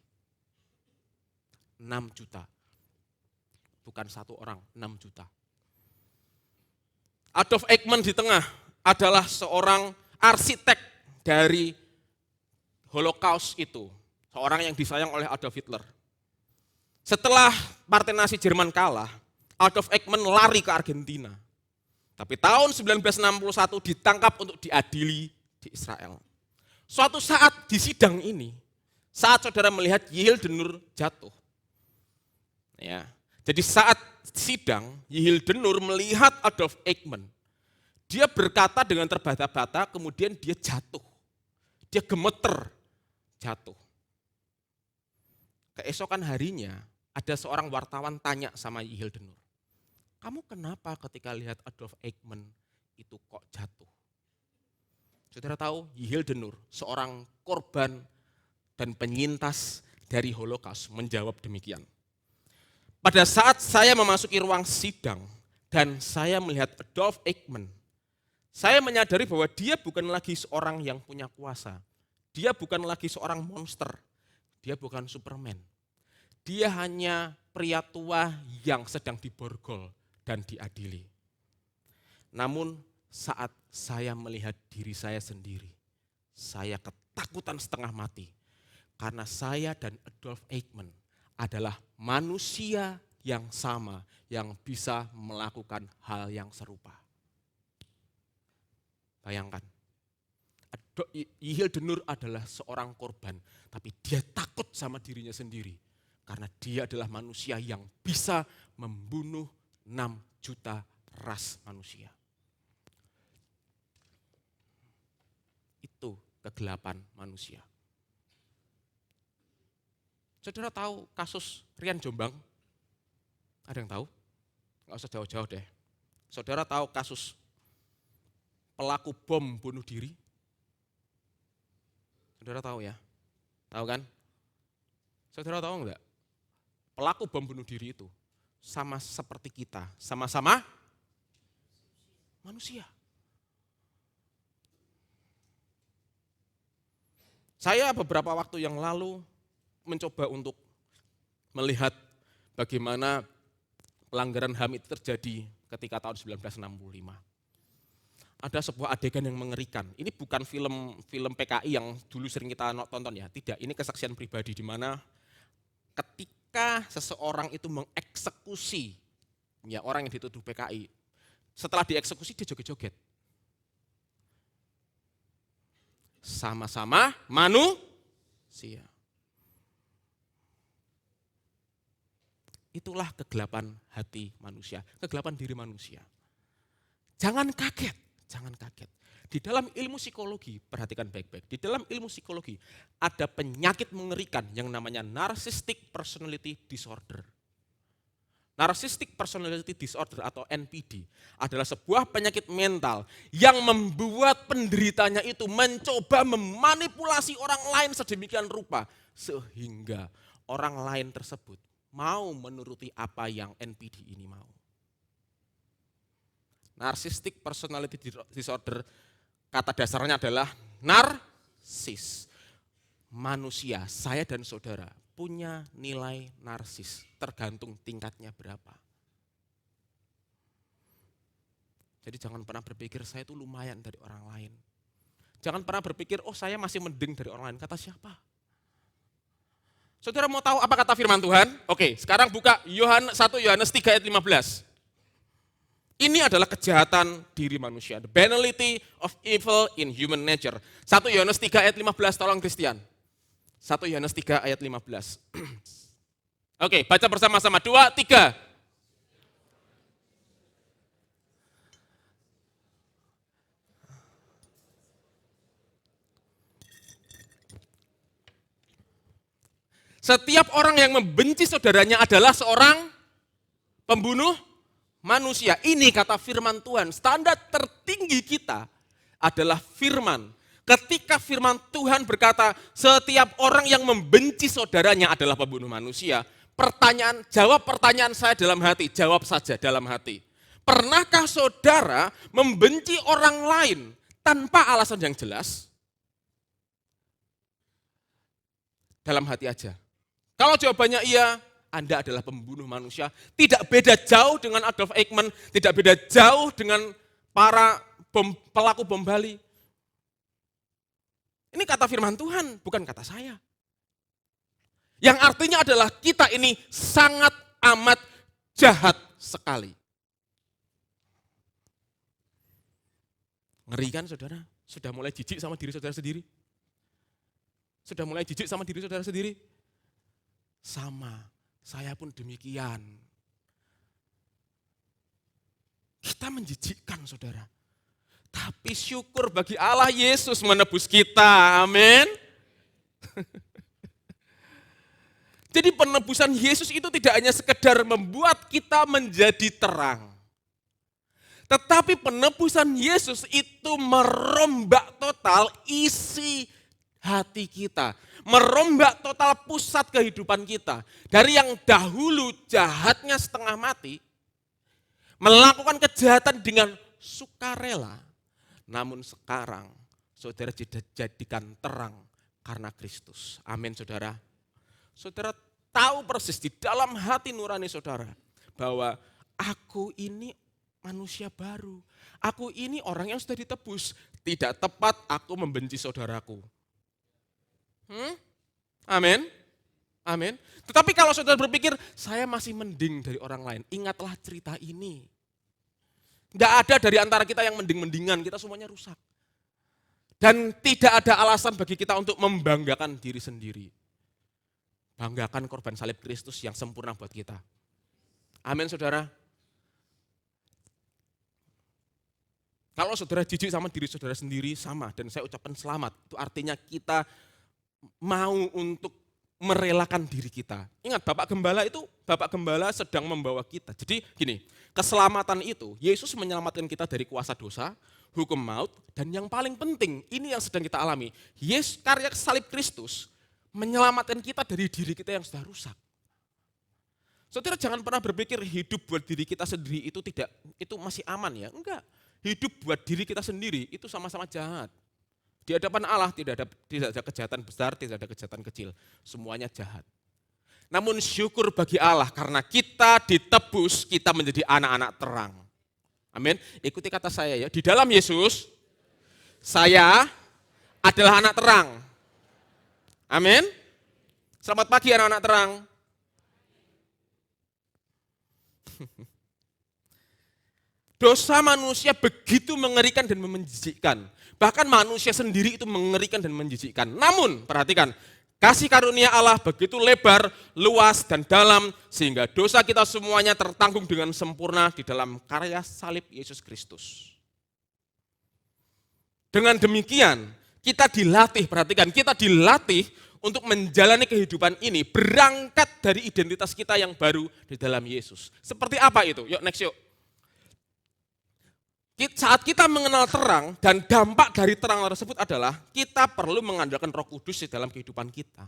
6 juta. Bukan satu orang, 6 juta. Adolf Eichmann di tengah adalah seorang arsitek dari Holocaust itu. Seorang yang disayang oleh Adolf Hitler. Setelah partai Nazi Jerman kalah, Adolf Eichmann lari ke Argentina. Tapi tahun 1961 ditangkap untuk diadili di Israel. Suatu saat di sidang ini, saat saudara melihat Yihil Denur jatuh. Ya, jadi saat sidang, Yihil Denur melihat Adolf Eichmann. Dia berkata dengan terbata-bata, kemudian dia jatuh. Dia gemeter, jatuh. Keesokan harinya, ada seorang wartawan tanya sama Yihil Denur. Kamu kenapa ketika lihat Adolf Eichmann itu kok jatuh? Saudara tahu Yihil Denur, seorang korban dan penyintas dari Holocaust, menjawab demikian. Pada saat saya memasuki ruang sidang dan saya melihat Adolf Eichmann, saya menyadari bahwa dia bukan lagi seorang yang punya kuasa. Dia bukan lagi seorang monster. Dia bukan Superman. Dia hanya pria tua yang sedang diborgol dan diadili. Namun saat saya melihat diri saya sendiri, saya ketakutan setengah mati. Karena saya dan Adolf Eichmann adalah manusia yang sama yang bisa melakukan hal yang serupa. Bayangkan, Yihil Denur adalah seorang korban, tapi dia takut sama dirinya sendiri. Karena dia adalah manusia yang bisa membunuh 6 juta ras manusia. Itu kegelapan manusia. Saudara tahu kasus Rian Jombang? Ada yang tahu? Nggak usah jauh-jauh deh. Saudara tahu kasus pelaku bom bunuh diri? Saudara tahu ya? Tahu kan? Saudara tahu enggak? Pelaku bom bunuh diri itu sama seperti kita, sama-sama manusia. Saya beberapa waktu yang lalu mencoba untuk melihat bagaimana pelanggaran HAM itu terjadi ketika tahun 1965. Ada sebuah adegan yang mengerikan. Ini bukan film PKI yang dulu sering kita tonton ya, tidak. Ini kesaksian pribadi di mana ketika seseorang itu mengeksekusi ya orang yang dituduh PKI, setelah dieksekusi dia joget-joget. Sama-sama manusia. Itulah kegelapan hati manusia, kegelapan diri manusia. Jangan kaget, jangan kaget. Di dalam ilmu psikologi, perhatikan baik-baik, di dalam ilmu psikologi ada penyakit mengerikan yang namanya narcissistic personality disorder. Narcissistic Personality Disorder atau NPD adalah sebuah penyakit mental yang membuat penderitanya itu mencoba memanipulasi orang lain sedemikian rupa sehingga orang lain tersebut mau menuruti apa yang NPD ini mau. Narcissistic Personality Disorder, kata dasarnya adalah narsis. Manusia, saya dan saudara punya nilai narsis, tergantung tingkatnya berapa. Jadi jangan pernah berpikir saya itu lumayan dari orang lain. Jangan pernah berpikir, oh saya masih mending dari orang lain. Kata siapa? Saudara mau tahu apa kata firman Tuhan? Oke, sekarang buka 1 Yohanes 3 ayat 15. Ini adalah kejahatan diri manusia. The banality of evil in human nature. 1 Yohanes 3 ayat 15, tolong Christian. 1 Yohanes 3 ayat 15. Oke, baca bersama-sama. 2, 3. Setiap orang yang membenci saudaranya adalah seorang pembunuh manusia. Ini kata firman Tuhan. Standar tertinggi kita adalah firman. Ketika firman Tuhan berkata, setiap orang yang membenci saudaranya adalah pembunuh manusia. Jawab pertanyaan saya dalam hati, jawab saja dalam hati. Pernahkah saudara membenci orang lain tanpa alasan yang jelas? Dalam hati aja. Kalau jawabannya iya, Anda adalah pembunuh manusia. Tidak beda jauh dengan Adolf Eichmann, tidak beda jauh dengan para pelaku bom Bali. Ini kata firman Tuhan, bukan kata saya. Yang artinya adalah kita ini sangat amat jahat sekali. Ngeri kan saudara? Sudah mulai jijik sama diri saudara sendiri? Sudah mulai jijik sama diri saudara sendiri? Sama, saya pun demikian. Kita menjijikkan saudara. Tapi syukur bagi Allah, Yesus menebus kita, amin. Jadi penebusan Yesus itu tidak hanya sekedar membuat kita menjadi terang. Tetapi penebusan Yesus itu merombak total isi hati kita. Merombak total pusat kehidupan kita. Dari yang dahulu jahatnya setengah mati, melakukan kejahatan dengan sukarela. Namun sekarang saudara dijadikan terang karena Kristus. Amin saudara. Saudara tahu persis di dalam hati nurani saudara bahwa aku ini manusia baru. Aku ini orang yang sudah ditebus. Tidak tepat aku membenci saudaraku. Amin. Amin. Tetapi kalau saudara berpikir saya masih mending dari orang lain, ingatlah cerita ini. Tidak ada dari antara kita yang mending-mendingan, kita semuanya rusak. Dan tidak ada alasan bagi kita untuk membanggakan diri sendiri. Banggakan korban salib Kristus yang sempurna buat kita. Amin saudara. Kalau saudara jijik sama diri saudara sendiri, sama. Dan saya ucapkan selamat. Itu artinya kita mau untuk merelakan diri kita. Ingat Bapak Gembala sedang membawa kita. Jadi gini, keselamatan itu, Yesus menyelamatkan kita dari kuasa dosa, hukum maut, dan yang paling penting, ini yang sedang kita alami. Yesus, karya salib Kristus, menyelamatkan kita dari diri kita yang sudah rusak. Saudara jangan pernah berpikir hidup buat diri kita sendiri itu masih aman ya. Enggak, hidup buat diri kita sendiri itu sama-sama jahat. Di hadapan Allah tidak ada kejahatan besar, tidak ada kejahatan kecil. Semuanya jahat. Namun syukur bagi Allah karena kita ditebus, kita menjadi anak-anak terang. Amin. Ikuti kata saya ya. Di dalam Yesus, saya adalah anak terang. Amin. Selamat pagi anak-anak terang. Dosa manusia begitu mengerikan dan menjijikkan. Bahkan manusia sendiri itu mengerikan dan menjijikkan. Namun, perhatikan, kasih karunia Allah begitu lebar, luas, dan dalam, sehingga dosa kita semuanya tertanggung dengan sempurna di dalam karya salib Yesus Kristus. Dengan demikian, kita dilatih, perhatikan, kita dilatih untuk menjalani kehidupan ini berangkat dari identitas kita yang baru di dalam Yesus. Seperti apa itu? Yuk next yuk. Saat kita mengenal terang dan dampak dari terang tersebut adalah kita perlu mengandalkan Roh Kudus di dalam kehidupan kita.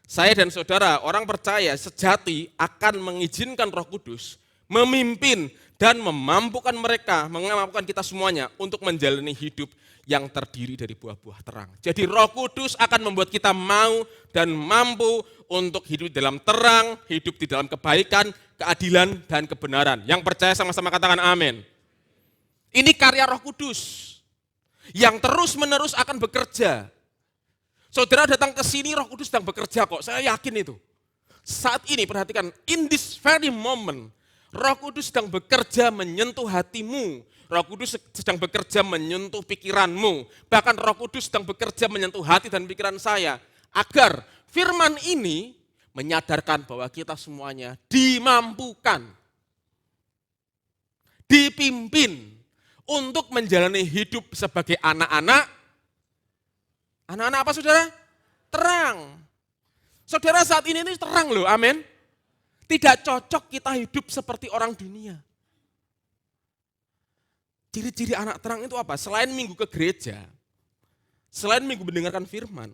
Saya dan saudara, orang percaya sejati akan mengizinkan Roh Kudus memimpin dan memampukan mereka, memampukan kita semuanya untuk menjalani hidup yang terdiri dari buah-buah terang. Jadi Roh Kudus akan membuat kita mau dan mampu untuk hidup di dalam terang, hidup di dalam kebaikan, keadilan, dan kebenaran. Yang percaya sama-sama katakan amin. Ini karya Roh Kudus yang terus-menerus akan bekerja. Saudara datang ke sini, Roh Kudus sedang bekerja kok, saya yakin itu. Saat ini perhatikan, in this very moment, Roh Kudus sedang bekerja menyentuh hatimu. Roh Kudus sedang bekerja menyentuh pikiranmu. Bahkan Roh Kudus sedang bekerja menyentuh hati dan pikiran saya. Agar firman ini menyadarkan bahwa kita semuanya dimampukan, dipimpin untuk menjalani hidup sebagai anak-anak apa saudara? Terang. Saudara saat ini terang loh, amin. Tidak cocok kita hidup seperti orang dunia. Ciri-ciri anak terang itu apa? Selain minggu ke gereja, selain minggu mendengarkan firman,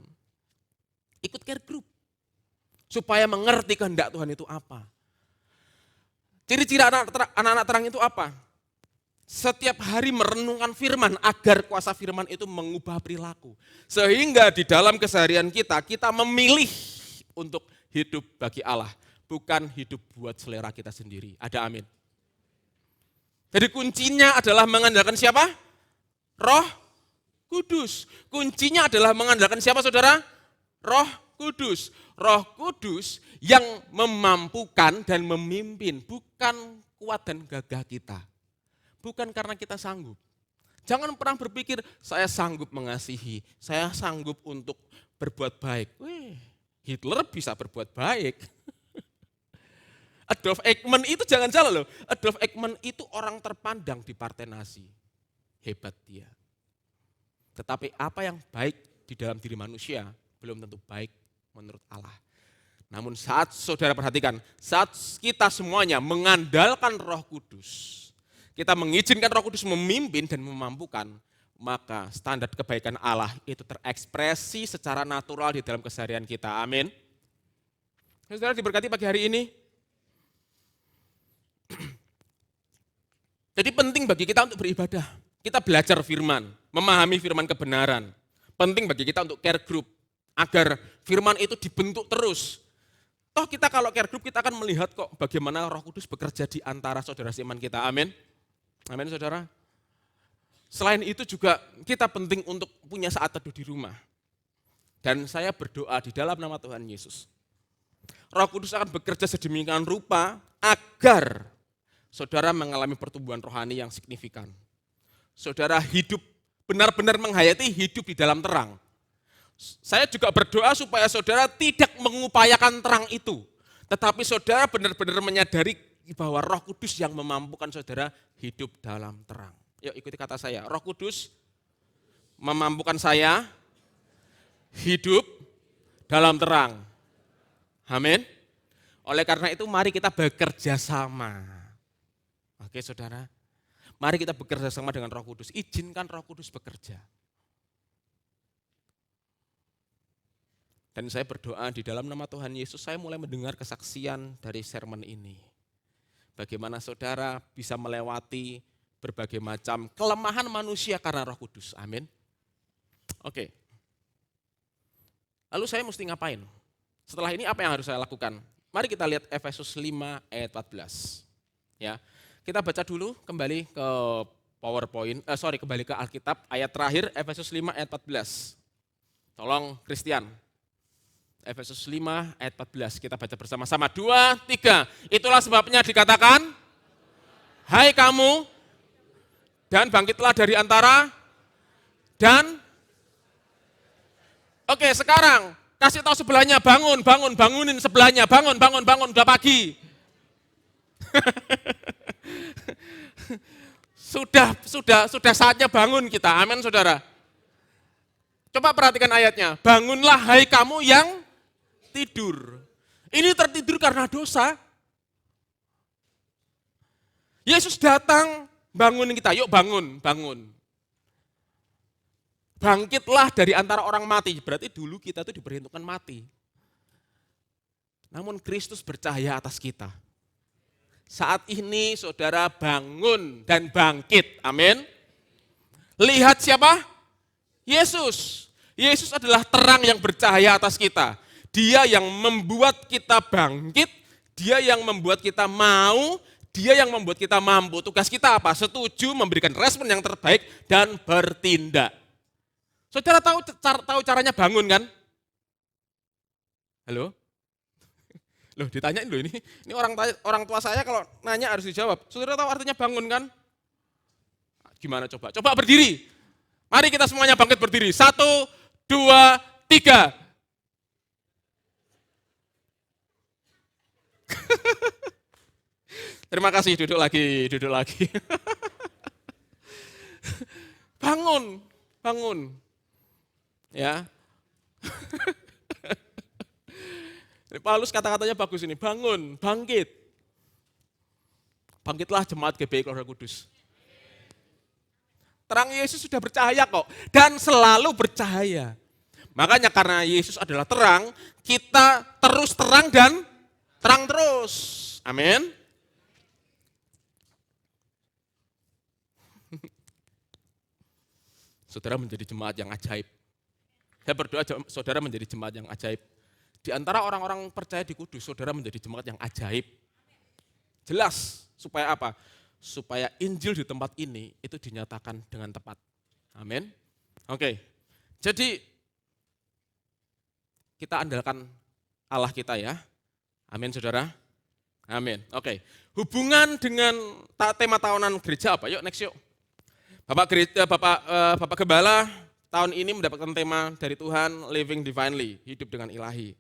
ikut care group. Supaya mengerti kehendak Tuhan itu apa. Ciri-ciri anak-anak terang itu apa? Setiap hari merenungkan firman agar kuasa firman itu mengubah perilaku. Sehingga di dalam keseharian kita memilih untuk hidup bagi Allah. Bukan hidup buat selera kita sendiri. Ada amin. Jadi kuncinya adalah mengandalkan siapa? Roh Kudus. Kuncinya adalah mengandalkan siapa saudara? Roh Kudus. Roh Kudus yang memampukan dan memimpin. Bukan kuat dan gagah kita. Bukan karena kita sanggup. Jangan pernah berpikir, saya sanggup mengasihi, saya sanggup untuk berbuat baik. Hitler bisa berbuat baik. Adolf Eichmann itu jangan salah loh. Adolf Eichmann itu orang terpandang di partai Nazi. Hebat dia. Tetapi apa yang baik di dalam diri manusia belum tentu baik menurut Allah. Namun saat saudara perhatikan, saat kita semuanya mengandalkan Roh Kudus, kita mengizinkan Roh Kudus memimpin dan memampukan, maka standar kebaikan Allah itu terekspresi secara natural di dalam keseharian kita. Amin. Saudara diberkati pagi hari ini. Jadi penting bagi kita untuk beribadah. Kita belajar firman, memahami firman kebenaran. Penting bagi kita untuk care group, agar firman itu dibentuk terus. Toh kita kalau care group kita akan melihat kok bagaimana Roh Kudus bekerja di antara saudara seiman kita. Amin. Amin saudara. Selain itu juga kita penting untuk punya saat teduh di rumah. Dan saya berdoa di dalam nama Tuhan Yesus. Roh Kudus akan bekerja sedemikian rupa agar saudara mengalami pertumbuhan rohani yang signifikan. Saudara hidup benar-benar menghayati hidup di dalam terang. Saya juga berdoa supaya saudara tidak mengupayakan terang itu. Tetapi saudara benar-benar menyadari bahwa Roh Kudus yang memampukan saudara hidup dalam terang. Yuk ikuti kata saya, Roh Kudus memampukan saya hidup dalam terang. Amin. Oleh karena itu mari kita bekerja sama. Oke saudara, mari kita bekerja sama dengan Roh Kudus. Izinkan Roh Kudus bekerja. Dan saya berdoa di dalam nama Tuhan Yesus, saya mulai mendengar kesaksian dari sermon ini. Bagaimana saudara bisa melewati berbagai macam kelemahan manusia karena Roh Kudus. Amin. Oke. Lalu saya mesti ngapain? Setelah ini apa yang harus saya lakukan? Mari kita lihat Efesus 5 ayat 14. Ya. Kita baca dulu kembali ke kembali ke Alkitab ayat terakhir Efesus 5 ayat 14. Tolong Christian. Efesus 5 ayat 14, kita baca bersama-sama. 2, 3. Itulah sebabnya dikatakan, hai kamu, dan bangkitlah dari antara, dan, oke sekarang, kasih tahu sebelahnya, bangunin sebelahnya, bangun, udah pagi. Sudah saatnya bangun kita, amin saudara. Coba perhatikan ayatnya, bangunlah hai kamu yang tertidur. Ini tertidur karena dosa. Yesus datang bangunin kita, yuk bangun. Bangkitlah dari antara orang mati. Berarti dulu kita itu diperhitungkan mati. Namun Kristus bercahaya atas kita. Saat ini saudara bangun dan bangkit. Amin. Lihat siapa? Yesus. Yesus adalah terang yang bercahaya atas kita. Dia yang membuat kita bangkit. Dia yang membuat kita mau. Dia yang membuat kita mampu. Tugas kita apa? Setuju, memberikan respon yang terbaik, dan bertindak. Saudara tahu caranya bangun kan? Halo? Loh ditanyain loh ini orang tua saya kalau nanya harus dijawab. Saudara tahu artinya bangun kan? Gimana coba? Coba berdiri. Mari kita semuanya bangkit berdiri. 1, 2, 3. Terima kasih, duduk lagi. Bangun. Ya. Paulus kata-katanya bagus ini, bangun, bangkit. Bangkitlah jemaat GBI Keluarga Kudus. Terang Yesus sudah bercahaya kok, dan selalu bercahaya. Makanya karena Yesus adalah terang, kita terus terang dan terang terus. Amin. Saudara menjadi jemaat yang ajaib. Saya berdoa saudara menjadi jemaat yang ajaib. Di antara orang-orang percaya di Kudus, saudara menjadi jemaat yang ajaib. Jelas, supaya apa? Supaya Injil di tempat ini itu dinyatakan dengan tepat. Amin. Oke, jadi kita andalkan Allah kita ya. Amin saudara. Amin. Oke, hubungan dengan tema tahunan gereja apa? Yuk next yuk. Bapak Gembala tahun ini mendapatkan tema dari Tuhan, Living Divinely, hidup dengan ilahi.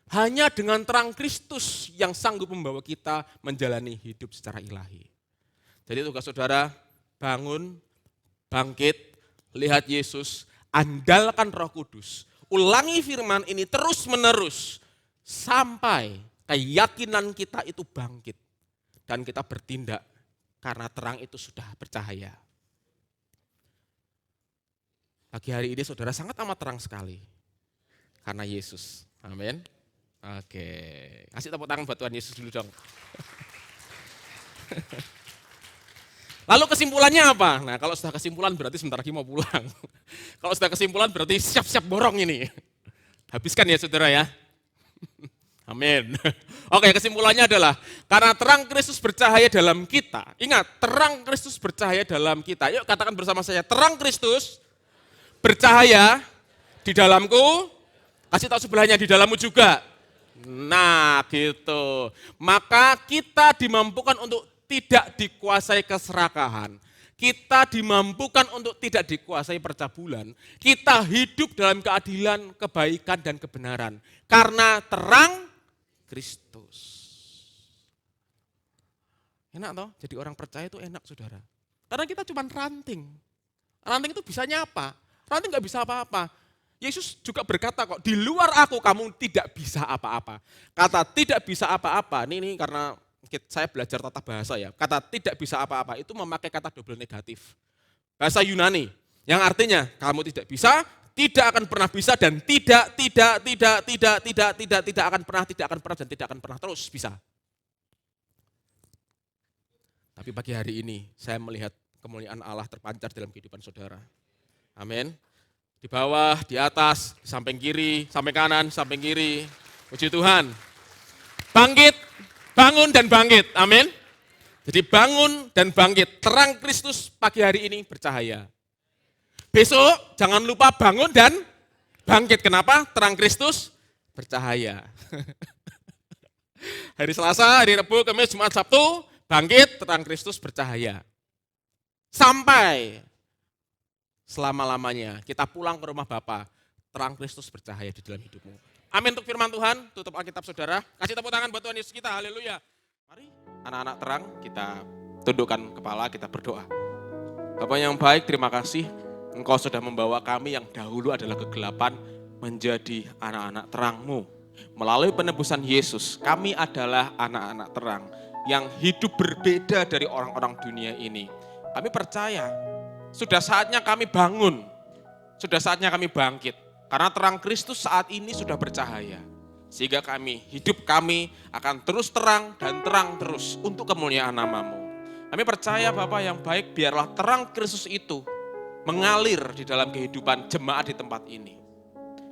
Hanya dengan terang Kristus yang sanggup membawa kita menjalani hidup secara ilahi. Jadi tugas saudara, bangun, bangkit, lihat Yesus, andalkan Roh Kudus, ulangi firman ini terus menerus, sampai keyakinan kita itu bangkit. Dan kita bertindak, karena terang itu sudah bercahaya. Pagi hari ini saudara sangat amat terang sekali. Karena Yesus. Amin. Oke. Kasih tepuk tangan buat Tuhan Yesus dulu dong. Lalu kesimpulannya apa? Nah kalau sudah kesimpulan berarti sebentar lagi mau pulang. Kalau sudah kesimpulan berarti siap-siap borong ini. Habiskan ya saudara ya. Amin. Oke, kesimpulannya adalah karena terang Kristus bercahaya dalam kita. Ingat, terang Kristus bercahaya dalam kita. Yuk katakan bersama saya, terang Kristus bercahaya di dalamku, kasih tahu sebelahnya di dalammu juga. Nah gitu. Maka kita dimampukan untuk tidak dikuasai keserakahan. Kita dimampukan untuk tidak dikuasai percabulan. Kita hidup dalam keadilan, kebaikan, dan kebenaran. Karena terang Kristus. Enak toh? Jadi orang percaya itu enak saudara. Karena kita cuma ranting. Ranting itu bisanya apa? Ranting nggak bisa apa-apa. Yesus juga berkata kok, di luar aku kamu tidak bisa apa-apa. Kata tidak bisa apa-apa, ini karena saya belajar tata bahasa ya. Kata tidak bisa apa-apa itu memakai kata double negatif. Bahasa Yunani, yang artinya kamu tidak bisa, tidak akan pernah bisa, dan tidak akan pernah, dan tidak akan pernah terus bisa. Tapi pagi hari ini saya melihat kemuliaan Allah terpancar dalam kehidupan saudara. Amin. Di bawah, di atas, di samping kiri, samping kanan, samping kiri. Puji Tuhan. Bangkit, bangun dan bangkit. Amin. Jadi bangun dan bangkit. Terang Kristus pagi hari ini bercahaya. Besok jangan lupa bangun dan bangkit. Kenapa? Terang Kristus bercahaya. Hari Selasa, hari Rabu, Kamis, Jumat, Sabtu, bangkit, terang Kristus bercahaya. Sampai selama-lamanya kita pulang ke rumah Bapa, terang Kristus bercahaya di dalam hidupmu. Amin untuk firman Tuhan. Tutup Alkitab saudara. Kasih tepuk tangan buat Tuhan Yesus kita. Haleluya. Mari anak-anak terang, kita tundukkan kepala, kita berdoa. Bapa yang baik, terima kasih. Engkau sudah membawa kami yang dahulu adalah kegelapan menjadi anak-anak terang-Mu Melalui penebusan Yesus, kami adalah anak-anak terang yang hidup berbeda dari orang-orang dunia ini. Kami percaya, sudah saatnya kami bangun, sudah saatnya kami bangkit. Karena terang Kristus saat ini sudah bercahaya. Sehingga hidup kami akan terus terang dan terang terus untuk kemuliaan nama-Mu. Kami percaya Bapa yang baik, biarlah terang Kristus itu mengalir di dalam kehidupan jemaat di tempat ini.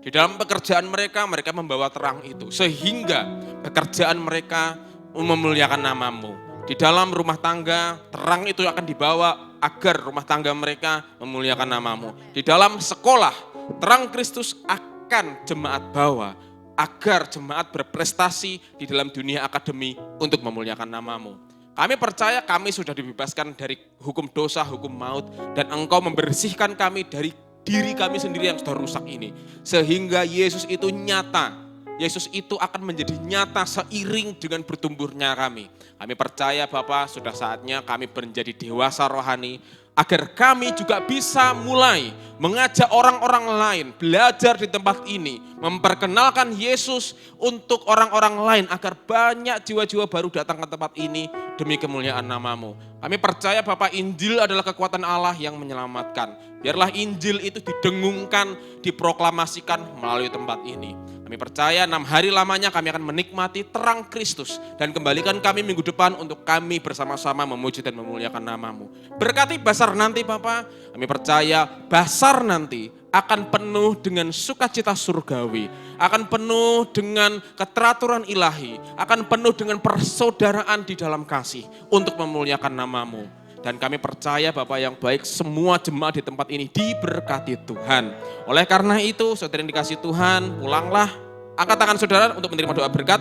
Di dalam pekerjaan mereka, mereka membawa terang itu. Sehingga pekerjaan mereka memuliakan nama-Mu. Di dalam rumah tangga, terang itu akan dibawa agar rumah tangga mereka memuliakan nama-Mu. Di dalam sekolah, terang Kristus akan jemaat bawa agar jemaat berprestasi di dalam dunia akademi untuk memuliakan nama-Mu. Kami percaya kami sudah dibebaskan dari hukum dosa, hukum maut, dan Engkau membersihkan kami dari diri kami sendiri yang sudah rusak ini. Sehingga Yesus itu nyata, Yesus itu akan menjadi nyata seiring dengan bertumbuhnya kami. Kami percaya Bapa, sudah saatnya kami menjadi dewasa rohani, agar kami juga bisa mulai mengajak orang-orang lain belajar di tempat ini, memperkenalkan Yesus untuk orang-orang lain agar banyak jiwa-jiwa baru datang ke tempat ini demi kemuliaan nama-Mu. Kami percaya Bapak, Injil adalah kekuatan Allah yang menyelamatkan. Biarlah Injil itu didengungkan, diproklamasikan melalui tempat ini. Kami percaya 6 hari lamanya kami akan menikmati terang Kristus dan kembalikan kami minggu depan untuk kami bersama-sama memuji dan memuliakan nama-Mu. Berkati Basar nanti Bapak, kami percaya Basar nanti akan penuh dengan sukacita surgawi, akan penuh dengan keteraturan ilahi, akan penuh dengan persaudaraan di dalam kasih untuk memuliakan nama-Mu. Dan kami percaya Bapak yang baik, semua jemaat di tempat ini diberkati Tuhan. Oleh karena itu, saudara yang dikasihi Tuhan, pulanglah, angkat tangan saudara untuk menerima doa berkat.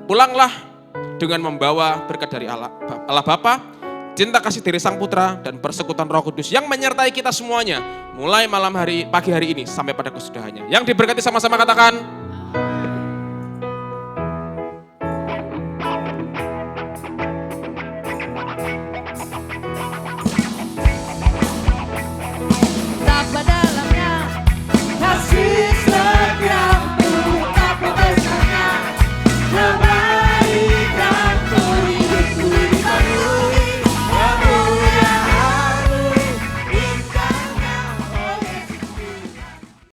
Pulanglah dengan membawa berkat dari Allah Bapa, cinta kasih dari Sang Putra, dan persekutuan Roh Kudus yang menyertai kita semuanya. Mulai pagi hari ini sampai pada kesudahannya. Yang diberkati sama-sama katakan,